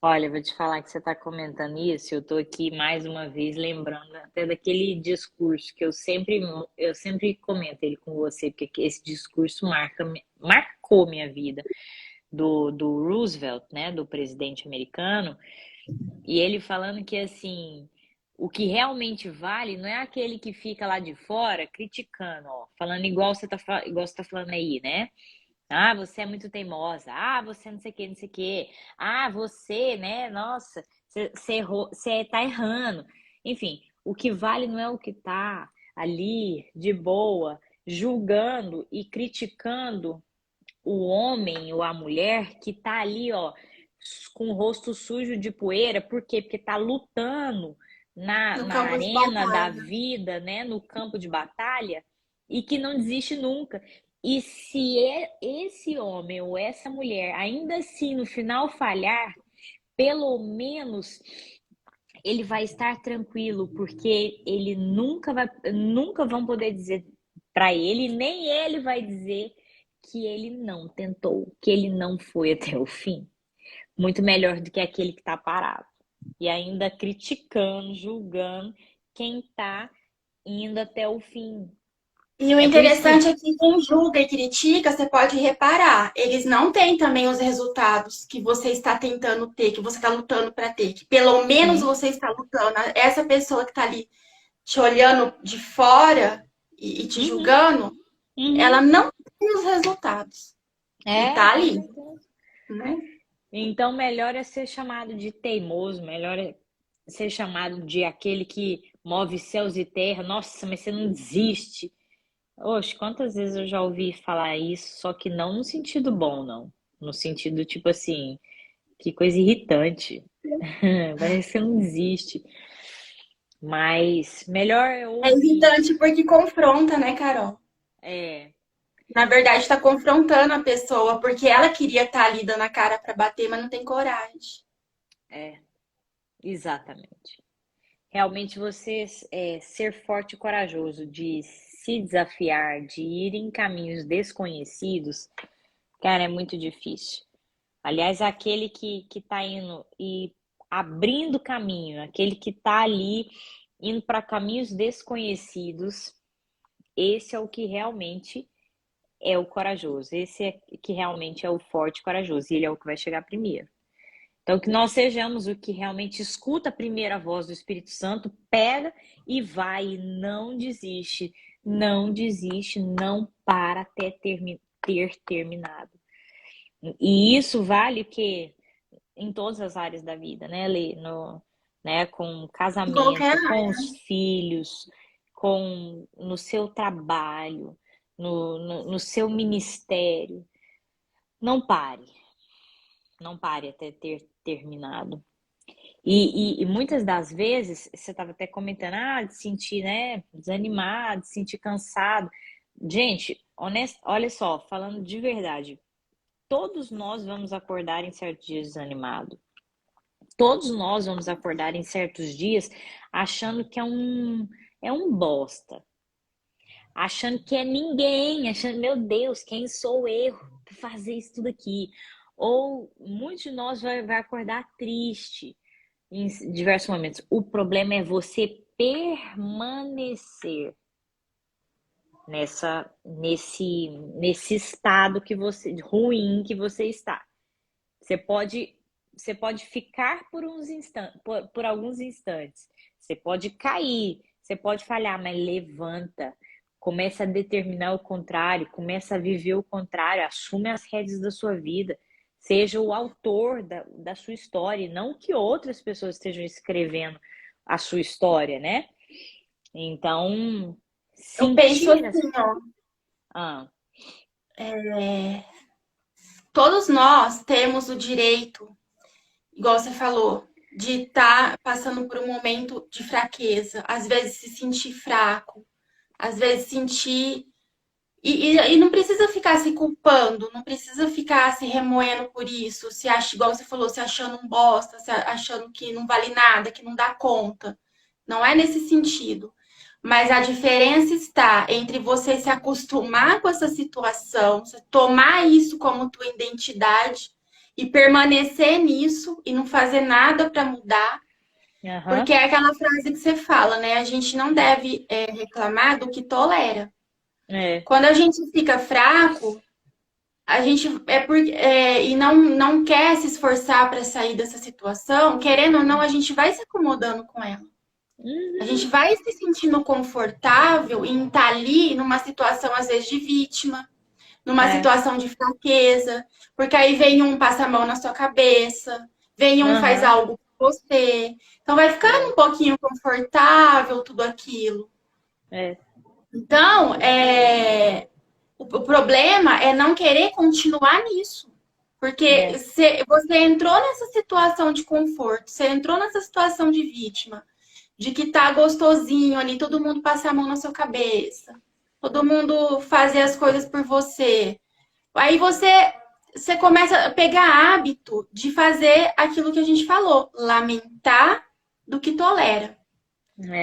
Olha, vou te falar que você está comentando isso, eu estou aqui mais uma vez lembrando até daquele discurso que eu sempre comento ele com você, porque esse discurso marcou minha vida, do Roosevelt, né, do presidente americano, e ele falando que assim, o que realmente vale não é aquele que fica lá de fora criticando, ó, falando igual você tá falando aí, né? Ah, você é muito teimosa. Ah, você não sei o que, não sei o que. Ah, você, né? Nossa, você errou, você tá errando. Enfim, o que vale não é o que tá ali de boa, julgando e criticando o homem ou a mulher que tá ali, ó, com o rosto sujo de poeira. Por quê? Porque tá lutando na, No na campo de arena da batalha. vida, né? No campo de batalha e que não desiste nunca. E se esse homem ou essa mulher ainda assim no final falhar, pelo menos ele vai estar tranquilo, porque ele nunca vão poder dizer para ele, nem ele vai dizer que ele não tentou, que ele não foi até o fim. Muito melhor do que aquele que está parado e ainda criticando, julgando quem está indo até o fim. E o É por isso interessante que é que quem julga e critica, você pode reparar, eles não têm também os resultados que você está tentando ter, que você está lutando para ter, que pelo menos sim, você está lutando. Essa pessoa que está ali te olhando de fora e te uhum, julgando, ela uhum, não tem os resultados. E tá com ali, certeza. né? Então, melhor é ser chamado de teimoso, melhor é ser chamado de aquele que move céus e terra. Nossa, mas você não desiste. Oxe, quantas vezes eu já ouvi falar isso, só que não no sentido bom, não. No sentido, tipo assim, que coisa irritante. Parece que você não desiste. Mas melhor é É ouvir. irritante porque confronta, né, Carol? É, Na verdade, está confrontando a pessoa, porque ela queria estar ali dando a cara para bater, mas não tem coragem. é, exatamente. Realmente você ser forte e corajoso de se desafiar, de ir em caminhos desconhecidos, cara, é muito difícil. Aliás, aquele que tá indo e abrindo caminho, aquele que tá ali indo para caminhos desconhecidos, esse é o que realmente é o corajoso. Esse é que realmente é o forte e corajoso. E ele é o que vai chegar primeiro. Então, que nós sejamos o que realmente escuta a primeira voz do Espírito Santo, pega e vai, e não desiste, não desiste, não para até ter terminado. E isso vale o que em todas as áreas da vida, né, Lê? Né, com Em qualquer casamento, com área. os filhos, no seu trabalho, no seu ministério. Não pare, não pare até ter terminado. E muitas das vezes, você estava até comentando, de sentir, né, desanimado, de sentir cansado. Gente, olha só, falando de verdade, todos nós vamos acordar em certos dias desanimado. Todos nós vamos acordar em certos dias achando que é um bosta. Achando que é ninguém, achando, meu Deus, quem sou eu para fazer isso tudo aqui? Ou muitos de nós vai acordar triste em diversos momentos. O problema é você permanecer. nesse estado que você ruim que você está. Você pode, você pode ficar por uns instantes, por alguns instantes. Você pode cair, você pode falhar, mas levanta. Começa a determinar o contrário, começa a viver o contrário, assume as rédeas da sua vida. Seja o autor da sua história, e não que outras pessoas estejam escrevendo a sua história, né? Então, Eu penso sentir. assim, ó, Ah, todos nós temos o direito, igual você falou, de estar passando por um momento de fraqueza, às vezes se sentir fraco, às vezes sentir. E não precisa ficar se culpando, não precisa ficar se remoendo por isso, se acha, igual você falou, se achando um bosta, se achando que não vale nada, que não dá conta. Não é nesse sentido. Mas a diferença está entre você se acostumar com essa situação, você tomar isso como tua identidade e permanecer nisso e não fazer nada para mudar, aham, porque é aquela frase que você fala, né? A gente não deve reclamar do que tolera. é, Quando a gente fica fraco, a gente e não quer se esforçar para sair dessa situação, querendo ou não, a gente vai se acomodando com ela. A uhum, gente vai se sentindo confortável em estar ali numa situação, às vezes, de vítima, numa é, situação de fraqueza, porque aí vem um passa a mão na sua cabeça, vem um faz aham, algo com você. Então vai ficando é, um pouquinho confortável tudo aquilo. é, Então, o problema é não querer continuar nisso. Porque é, você entrou nessa situação de conforto, você entrou nessa situação de vítima, de que tá gostosinho ali, todo mundo passa a mão na sua cabeça, todo mundo fazer as coisas por você. Aí você começa a pegar hábito de fazer aquilo que a gente falou, lamentar do que tolera.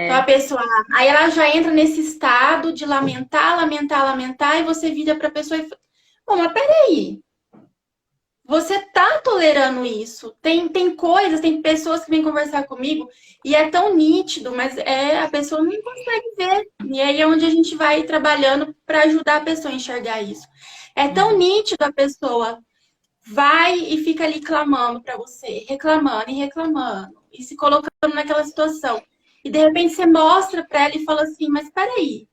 Então a é. pessoa, aí ela já entra nesse estado de lamentar, lamentar, lamentar, e você vira para a pessoa e fala, bom, mas peraí, você tá tolerando isso. Tem coisas, tem pessoas que vêm conversar comigo e é tão nítido, mas a pessoa não consegue ver. E aí é onde a gente vai trabalhando para ajudar a pessoa a enxergar isso. É tão Uhum. nítido a pessoa vai e fica ali clamando para você, reclamando e reclamando, e se colocando naquela situação. E de repente você mostra para ela e fala assim: mas peraí,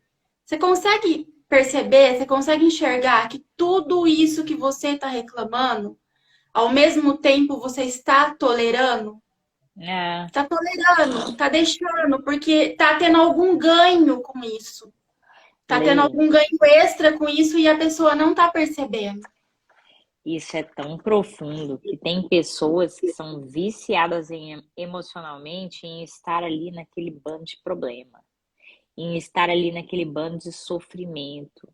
você consegue perceber, você consegue enxergar que tudo isso que você está reclamando, ao mesmo tempo você está tolerando? É, Está tolerando, está deixando, porque está tendo algum ganho com isso. Está tendo Lê, algum ganho extra com isso e a pessoa não está percebendo. isso é tão profundo que tem pessoas que são viciadas emocionalmente em estar ali naquele bando de problema, em estar ali naquele bando de sofrimento,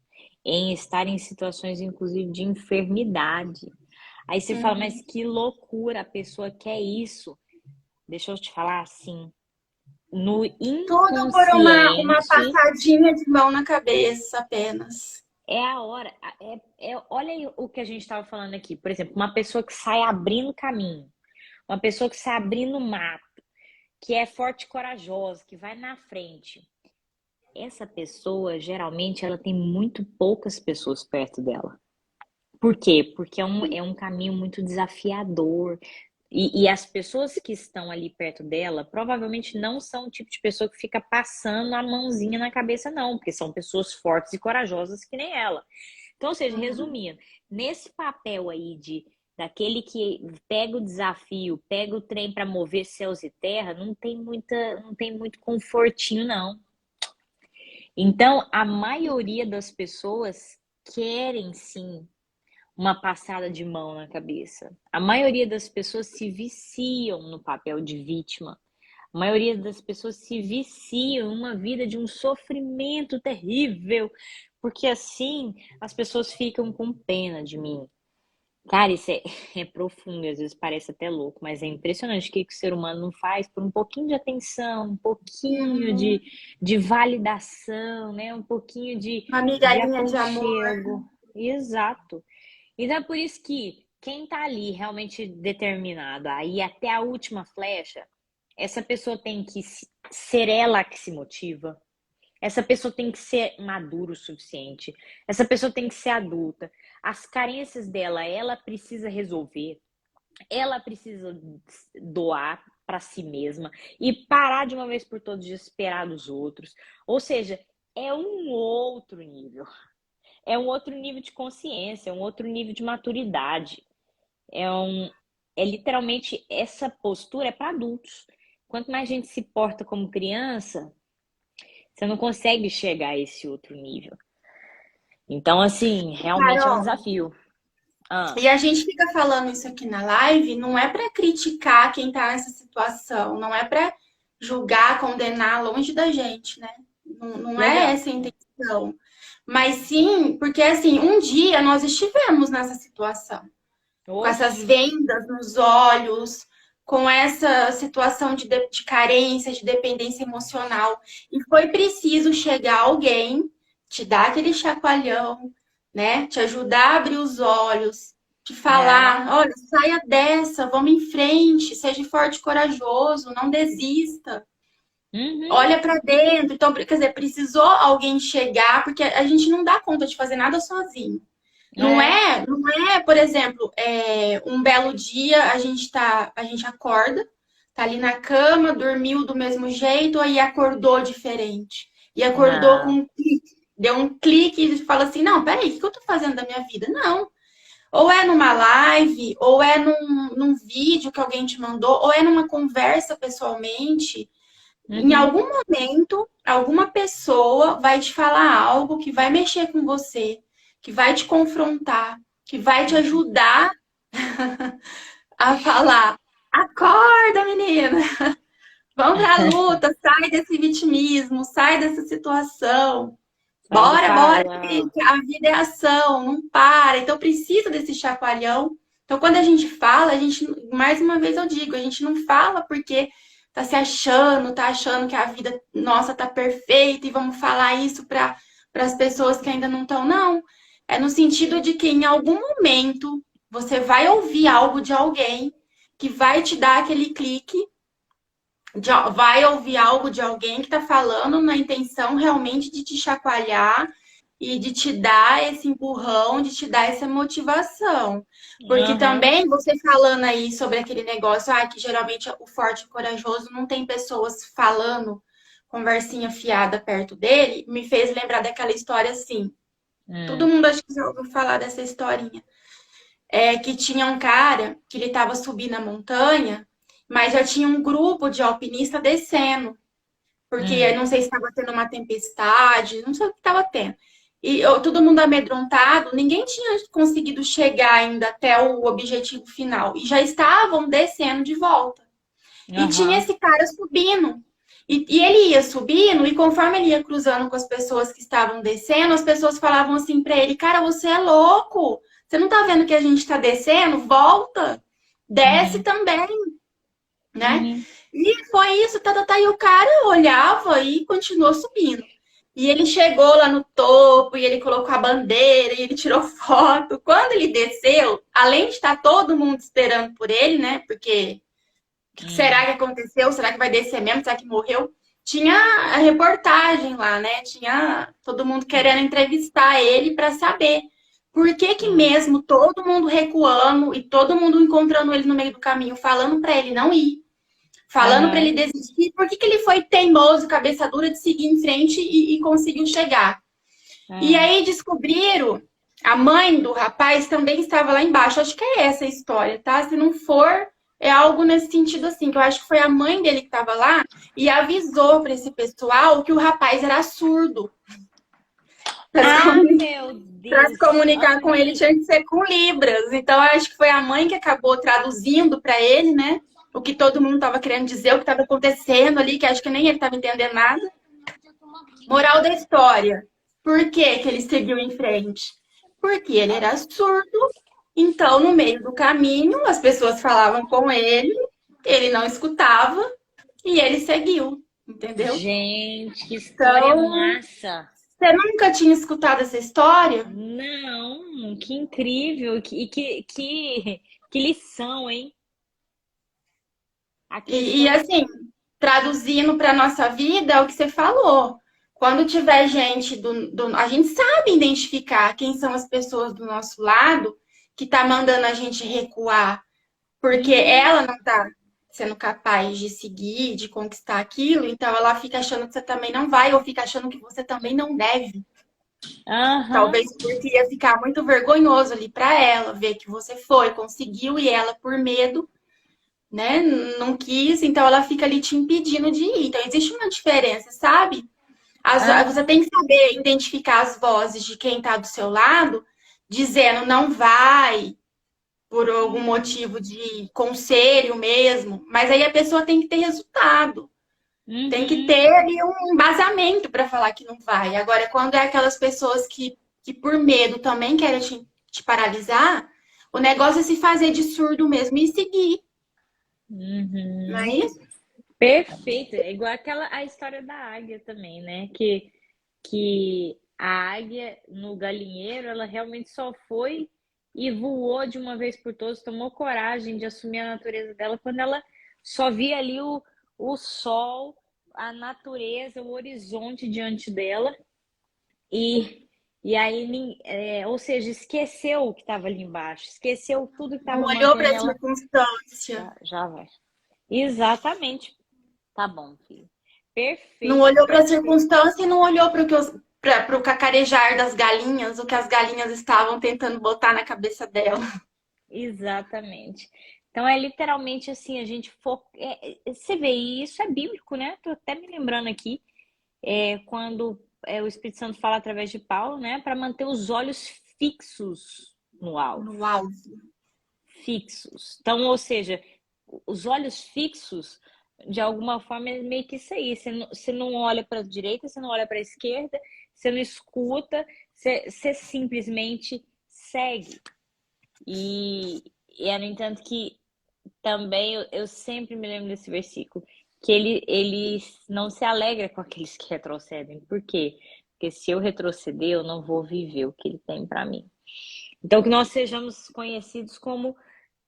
em estar em situações, inclusive, de enfermidade. Aí você fala, mas Uhum. que loucura, a pessoa quer isso. Deixa eu te falar assim, no Tudo por uma inconsciente passadinha de mão na cabeça apenas. é a hora. Olha aí o que a gente estava falando aqui. Por exemplo, uma pessoa que sai abrindo caminho, uma pessoa que sai abrindo mato, que é forte e corajosa, que vai na frente. Essa pessoa, geralmente, ela tem muito poucas pessoas perto dela. Por quê? Porque é um caminho muito desafiador. E as pessoas que estão ali perto dela provavelmente não são o tipo de pessoa que fica passando a mãozinha na cabeça, não, porque são pessoas fortes e corajosas que nem ela. Então, ou seja, Uhum. resumindo, nesse papel aí de daquele que pega o desafio, pega o trem para mover céus e terra, não tem muito confortinho, não. Então, a maioria das pessoas querem sim uma passada de mão na cabeça. A maioria das pessoas se viciam no papel de vítima. A maioria das pessoas se viciam em uma vida de um sofrimento terrível, porque assim as pessoas ficam com pena de mim. Cara, isso é profundo, às vezes parece até louco, mas é impressionante o que o ser humano não faz por um pouquinho de atenção, um pouquinho Uhum. de validação, né? Um pouquinho Uma de migalhinha de amor. aconchego. Exato. Então é por isso que quem tá ali realmente determinado a ir até a última flecha, essa pessoa tem que ser ela que se motiva, Essa pessoa tem que ser madura o suficiente. Essa pessoa tem que ser adulta. As carências dela, ela precisa resolver. Ela precisa doar para si mesma e parar de uma vez por todas de esperar dos outros. Ou seja, é um outro nível. É um outro nível de consciência, é um outro nível de maturidade. É um, é literalmente essa postura é para adultos. Quanto mais a gente se porta como criança, você não consegue chegar a esse outro nível. Então, assim, realmente é um Carol, desafio. Ah, e a gente fica falando isso aqui na live, não é para criticar quem tá nessa situação, não é para julgar, condenar longe da gente, né? Não é legal. essa a intenção. Mas sim, porque assim, um dia nós estivemos nessa situação, com essas Oxe. vendas nos olhos, com essa situação de carência, de dependência emocional. E foi preciso chegar alguém, te dar aquele chacoalhão, né? Te ajudar a abrir os olhos, te falar: É. olha, saia dessa, vamos em frente, seja forte e corajoso, não desista. Uhum. Olha para dentro. Então, quer dizer, precisou alguém chegar, porque a gente não dá conta de fazer nada sozinho. É. Não é, por exemplo, um belo dia a gente acorda, tá ali na cama, dormiu do mesmo jeito, aí acordou diferente. E acordou com Não. um clique, deu um clique e fala assim: não, peraí, o que eu tô fazendo da minha vida? Não. Ou é numa live, ou é num vídeo que alguém te mandou, ou é numa conversa pessoalmente. Em Uhum. algum momento, alguma pessoa vai te falar algo que vai mexer com você, que vai te confrontar, que vai te Uhum. ajudar a falar: acorda, menina, vamos pra luta, sai desse vitimismo, sai dessa situação. Sai do Bora, paralelo. que a vida é ação, não para. Então precisa desse chacoalhão. Então quando a gente fala, a gente, mais uma vez eu digo, a gente não fala porque tá se achando, tá achando que a vida nossa tá perfeita e vamos falar isso para as pessoas que ainda não estão, não. É no sentido de que em algum momento você vai ouvir algo de alguém que vai te dar aquele clique, vai ouvir algo de alguém que está falando na intenção realmente de te chacoalhar e de te dar esse empurrão, de te dar essa motivação. Porque Aham. também você falando aí sobre aquele negócio, que geralmente o forte e corajoso não tem pessoas falando conversinha fiada perto dele, me fez lembrar daquela história assim. Todo Hum. mundo acho que já ouviu falar dessa historinha. É que tinha um cara que ele estava subindo a montanha, mas já tinha um grupo de alpinistas descendo porque eu Hum. não sei se estava tendo uma tempestade, não sei o que estava tendo. E todo mundo amedrontado, ninguém tinha conseguido chegar ainda até o objetivo final. E já estavam descendo de volta. E tinha Aham. esse cara subindo. E ele ia subindo, e conforme ele ia cruzando com as pessoas que estavam descendo, as pessoas falavam assim para ele: Cara, você é louco! Você não tá vendo que a gente está descendo? Volta! Desce Uhum. também, né? Uhum. E foi isso, e o cara olhava e continuou subindo. E ele chegou lá no topo, e ele colocou a bandeira, e ele tirou foto. Quando ele desceu, além de estar todo mundo esperando por ele, né? Porque o que será Hum. que aconteceu? Será que vai descer mesmo? Será que morreu? Tinha a reportagem lá, né? Tinha todo mundo querendo entrevistar ele para saber por que que Hum. mesmo todo mundo recuando e todo mundo encontrando ele no meio do caminho, falando para ele não ir, falando para ele Aham. desistir, por que que ele foi teimoso, cabeça dura de seguir em frente e conseguiu chegar? E Ah. aí descobriram, a mãe do rapaz também estava lá embaixo. Acho que é essa a história, tá? Se não for, é algo nesse sentido assim, que eu acho que foi a mãe dele que estava lá e avisou para esse pessoal que o rapaz era surdo. Para se Ah, comunicar, meu para se Deus. comunicar com ele Amiga. tinha que ser com Libras. Então, eu acho que foi a mãe que acabou traduzindo para ele, né? O que todo mundo estava querendo dizer, o que estava acontecendo ali, que acho que nem ele estava entendendo nada. Moral da história. Por que que ele seguiu em frente? Porque ele era surdo, então no meio do caminho as pessoas falavam com ele não escutava e ele seguiu, entendeu? Gente, que história Então, massa. você nunca tinha escutado essa história? Não, que incrível. Que lição, hein? A E questão. assim, traduzindo para nossa vida, é o que você falou. Quando tiver gente a gente sabe identificar quem são as pessoas do nosso lado que tá mandando a gente recuar, porque Uhum. ela não tá sendo capaz de seguir, de conquistar aquilo, então ela fica achando que você também não vai, ou fica achando que você também não deve. Aham. Talvez porque ia ficar muito vergonhoso ali para ela ver que você foi, conseguiu e ela por medo, né, não quis, então ela fica ali te impedindo de ir. Então existe uma diferença, sabe? Você Aham. tem que saber identificar as vozes de quem está do seu lado, dizendo não vai, por algum motivo de conselho mesmo, mas aí a pessoa tem que ter resultado. Tem que Uhum. ter ali um embasamento para falar que não vai. Agora, quando é aquelas pessoas que por medo também querem te paralisar, o negócio é se fazer de surdo mesmo e seguir, não é Uhum. isso? Perfeito. É igual a história da águia também, né? Que a águia no galinheiro, ela realmente só foi e voou de uma vez por todas, tomou coragem de assumir a natureza dela quando ela só via ali o sol, a natureza, o horizonte diante dela e, e aí, ou seja, esqueceu o que estava ali embaixo, esqueceu tudo que Não estava olhou para mantendo a ela. circunstância, Já vai. Exatamente. Tá bom, filho. não Perfeito, olhou para a perfeito. circunstância e não olhou para o cacarejar das galinhas, o que as galinhas estavam tentando botar na cabeça dela. Exatamente. Então é literalmente assim, a gente você vê, e isso é bíblico, né? Tô até me lembrando aqui, quando o Espírito Santo fala através de Paulo, né? Para manter os olhos fixos no alvo. No alvo. Fixos. Então, ou seja, os olhos fixos, de alguma forma, é meio que isso aí. Você não olha para a direita, você não olha para a esquerda, você não escuta, você simplesmente segue. E, no entanto, que também eu sempre me lembro desse versículo, que ele não se alegra com aqueles que retrocedem. Por quê? Porque se eu retroceder, eu não vou viver o que ele tem para mim. Então, que nós sejamos conhecidos como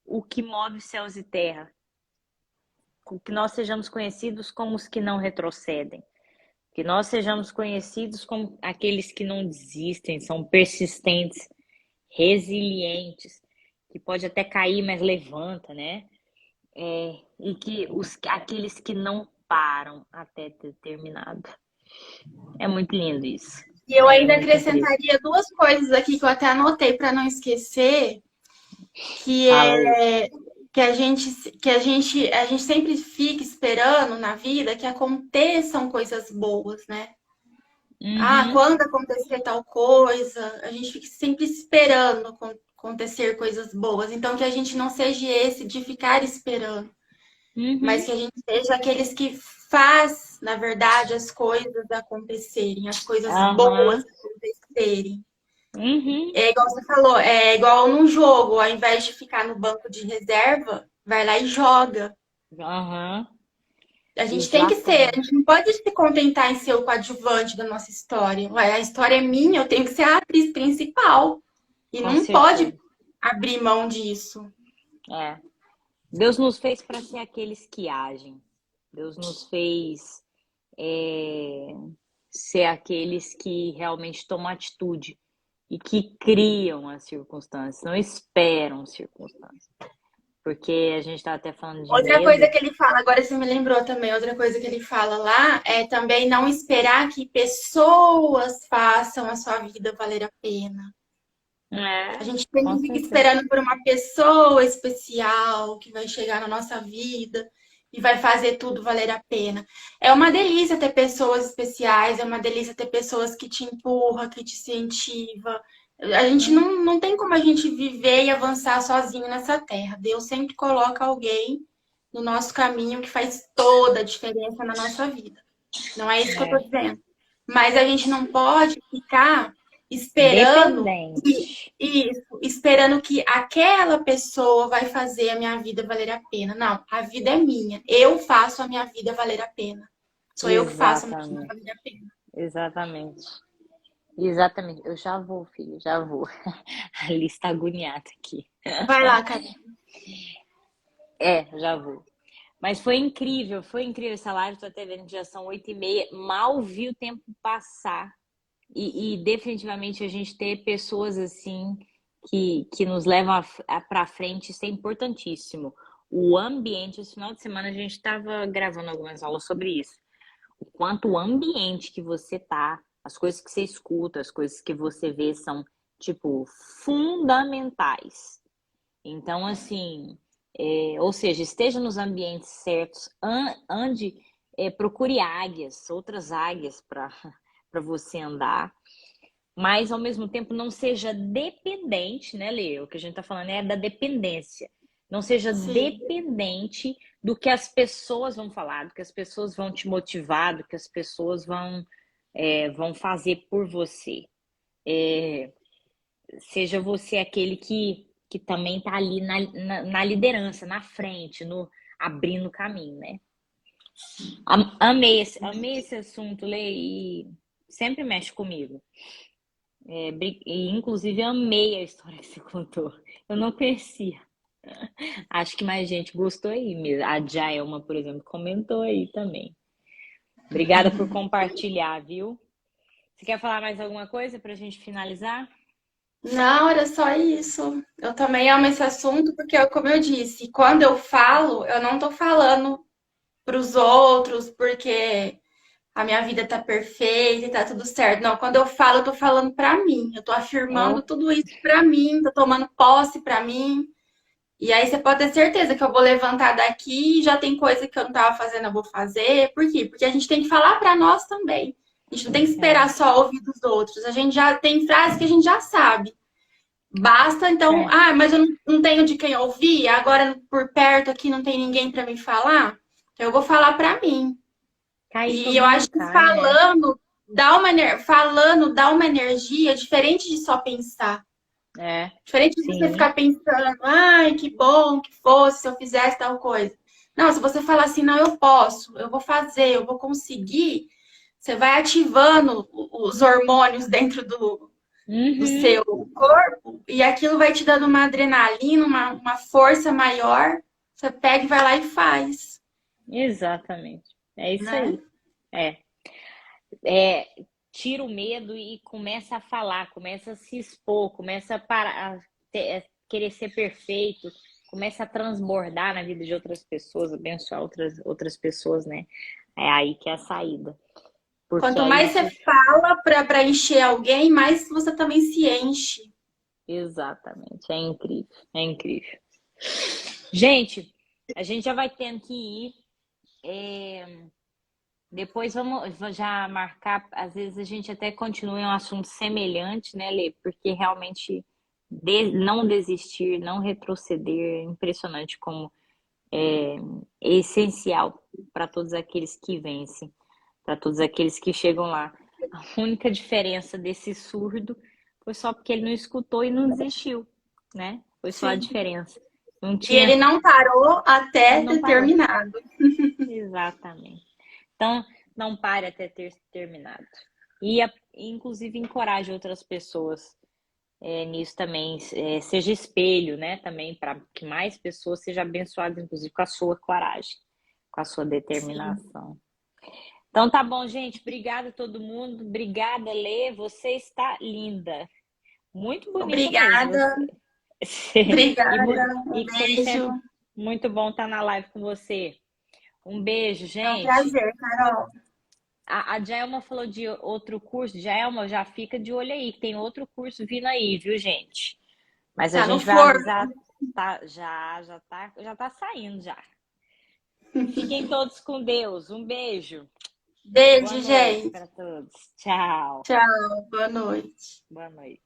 o que move céus e terra, que nós sejamos conhecidos como os que não retrocedem, que nós sejamos conhecidos como aqueles que não desistem, são persistentes, resilientes, que pode até cair, mas levanta, né? E que aqueles que não param até ter terminado. É muito lindo isso. E eu É ainda muito incrível. acrescentaria duas coisas aqui que eu até anotei para não esquecer, que Fala aí. é que a gente sempre fica esperando na vida que aconteçam coisas boas, né? Ah, Uhum, quando acontecer tal coisa, a gente fica sempre esperando acontecer coisas boas. Então, que a gente não seja esse de ficar esperando, mas uhum, que a gente seja aqueles que faz, na verdade, as coisas acontecerem, as coisas boas aham, acontecerem. uhum, É igual você falou, é igual num jogo, ao invés de ficar no banco de reserva, vai lá e joga. aham, A gente tem que ser, a exatamente. gente não pode se contentar em ser o coadjuvante da nossa história. Ué, a história é minha, eu tenho que ser a atriz principal. E Com não pode certeza. abrir mão disso. É. Deus nos fez para ser aqueles que agem. Deus nos fez é, ser aqueles que realmente tomam atitude e que criam as circunstâncias, não esperam circunstâncias. Porque a gente está até falando de Outra coisa medo. que ele fala, agora você me lembrou também, outra coisa que ele fala lá é também não esperar que pessoas façam a sua vida valer a pena. A É, gente tem com que ficar certeza. esperando por uma pessoa especial que vai chegar na nossa vida e vai fazer tudo valer a pena. É uma delícia ter pessoas especiais, é uma delícia ter pessoas que te empurram, que te incentivam. A gente Hum, não tem como a gente viver e avançar sozinho nessa terra. Deus sempre coloca alguém no nosso caminho que faz toda a diferença na nossa vida. Não é isso que eu estou é. dizendo. Mas a gente não pode ficar esperando Dependente. isso, esperando que aquela pessoa vai fazer a minha vida valer a pena. Não, a vida é minha. Eu faço a minha vida valer a pena. Sou eu que faço a minha vida Exatamente. valer a pena. Exatamente. Exatamente. Eu já vou, filho, já vou. A lista agoniada aqui. Vai lá, cara. É, já vou. Mas foi incrível essa live. Tô até vendo que já são 8h30. Mal vi o tempo passar. E definitivamente a gente ter pessoas assim que nos levam para frente, isso é importantíssimo. O ambiente, esse final de semana a gente estava gravando algumas aulas sobre isso. O quanto o ambiente que você tá, as coisas que você escuta, as coisas que você vê são, tipo, fundamentais. Então, assim, ou seja, esteja nos ambientes certos, ande, procure águias, outras águias para para você andar, mas ao mesmo tempo não seja dependente, né, Lê? O que a gente está falando é da dependência. Não seja Sim, dependente do que as pessoas vão falar, do que as pessoas vão te motivar, do que as pessoas vão fazer por você. Seja você aquele que também está ali na liderança, na frente, no abrindo o caminho, né? Amei esse assunto, Lê, e sempre mexe comigo. E, inclusive, amei a história que você contou. Eu não conhecia. Acho que mais gente gostou aí mesmo. A Jaelma, por exemplo, comentou aí também. Obrigada por compartilhar, viu? Você quer falar mais alguma coisa para a gente finalizar? não, era só isso. Eu também amo esse assunto porque, como eu disse, quando eu falo, eu não tô falando para os outros porque a minha vida tá perfeita e tá tudo certo. Não, quando eu falo, eu tô falando para mim. Eu tô É afirmando o... tudo isso para mim, tô tomando posse para mim. E aí você pode ter certeza que eu vou levantar daqui e já tem coisa que eu não tava fazendo, eu vou fazer. Por quê? Porque a gente tem que falar para nós também. A gente não tem que esperar É, só ouvir dos outros. A gente já tem frases que a gente já sabe. Basta, então, é. mas eu não tenho de quem ouvir, agora por perto aqui não tem ninguém para me falar. Então eu vou falar para mim. Tá aí E todo eu mundo acho que cai, né? falando dá uma energia diferente de só pensar. É, Diferente de você sim, ficar pensando, ai, que bom que fosse se eu fizesse tal coisa. Não, se você falar assim, não, eu posso, eu vou fazer, eu vou conseguir, você vai ativando os hormônios dentro do uhum, seu corpo e aquilo vai te dando uma adrenalina, uma força maior. Você pega e vai lá e faz, exatamente. É isso né? aí. É, é, tira o medo e começa a falar, começa a se expor, começa a parar, querer ser perfeito, começa a transbordar na vida de outras pessoas, abençoar outras pessoas, né? É aí que é a saída. Porque Quanto aí mais você você. fala para encher alguém, mais você também se enche. Exatamente. É incrível. É incrível. Gente, a gente já vai tendo que ir. Depois vamos já marcar. Às vezes a gente até continua em um assunto semelhante, né, Lê? Porque realmente não desistir, não retroceder, é impressionante como é essencial para todos aqueles que vencem, para todos aqueles que chegam lá. A única diferença desse surdo foi só porque ele não escutou e não desistiu, né? Foi só a Sim. diferença. Não E ele tinha, não parou ele até não ter parou. terminado. Exatamente. Então, não pare até ter terminado. Inclusive, encoraje outras pessoas nisso também. Seja espelho, né? Também para que mais pessoas sejam abençoadas, inclusive com a sua coragem, com a sua Sim. determinação. Então, tá bom, gente. Obrigada a todo mundo. Obrigada, Lê. Você está linda. Muito bonita mesmo Obrigada, você. E, obrigada. Um e como beijo. sempre, muito bom estar na live com você. Um beijo, É um gente. prazer, Carol. A Jaelma falou de outro curso. Jaelma, já fica de olho aí, que tem outro curso vindo aí, viu, gente? Mas a Tá no gente vai forno. avisar, tá, já tá saindo já. Fiquem todos com Deus. Um beijo. Boa Beijo, noite gente. para todos. Tchau. Tchau, boa noite. Boa noite.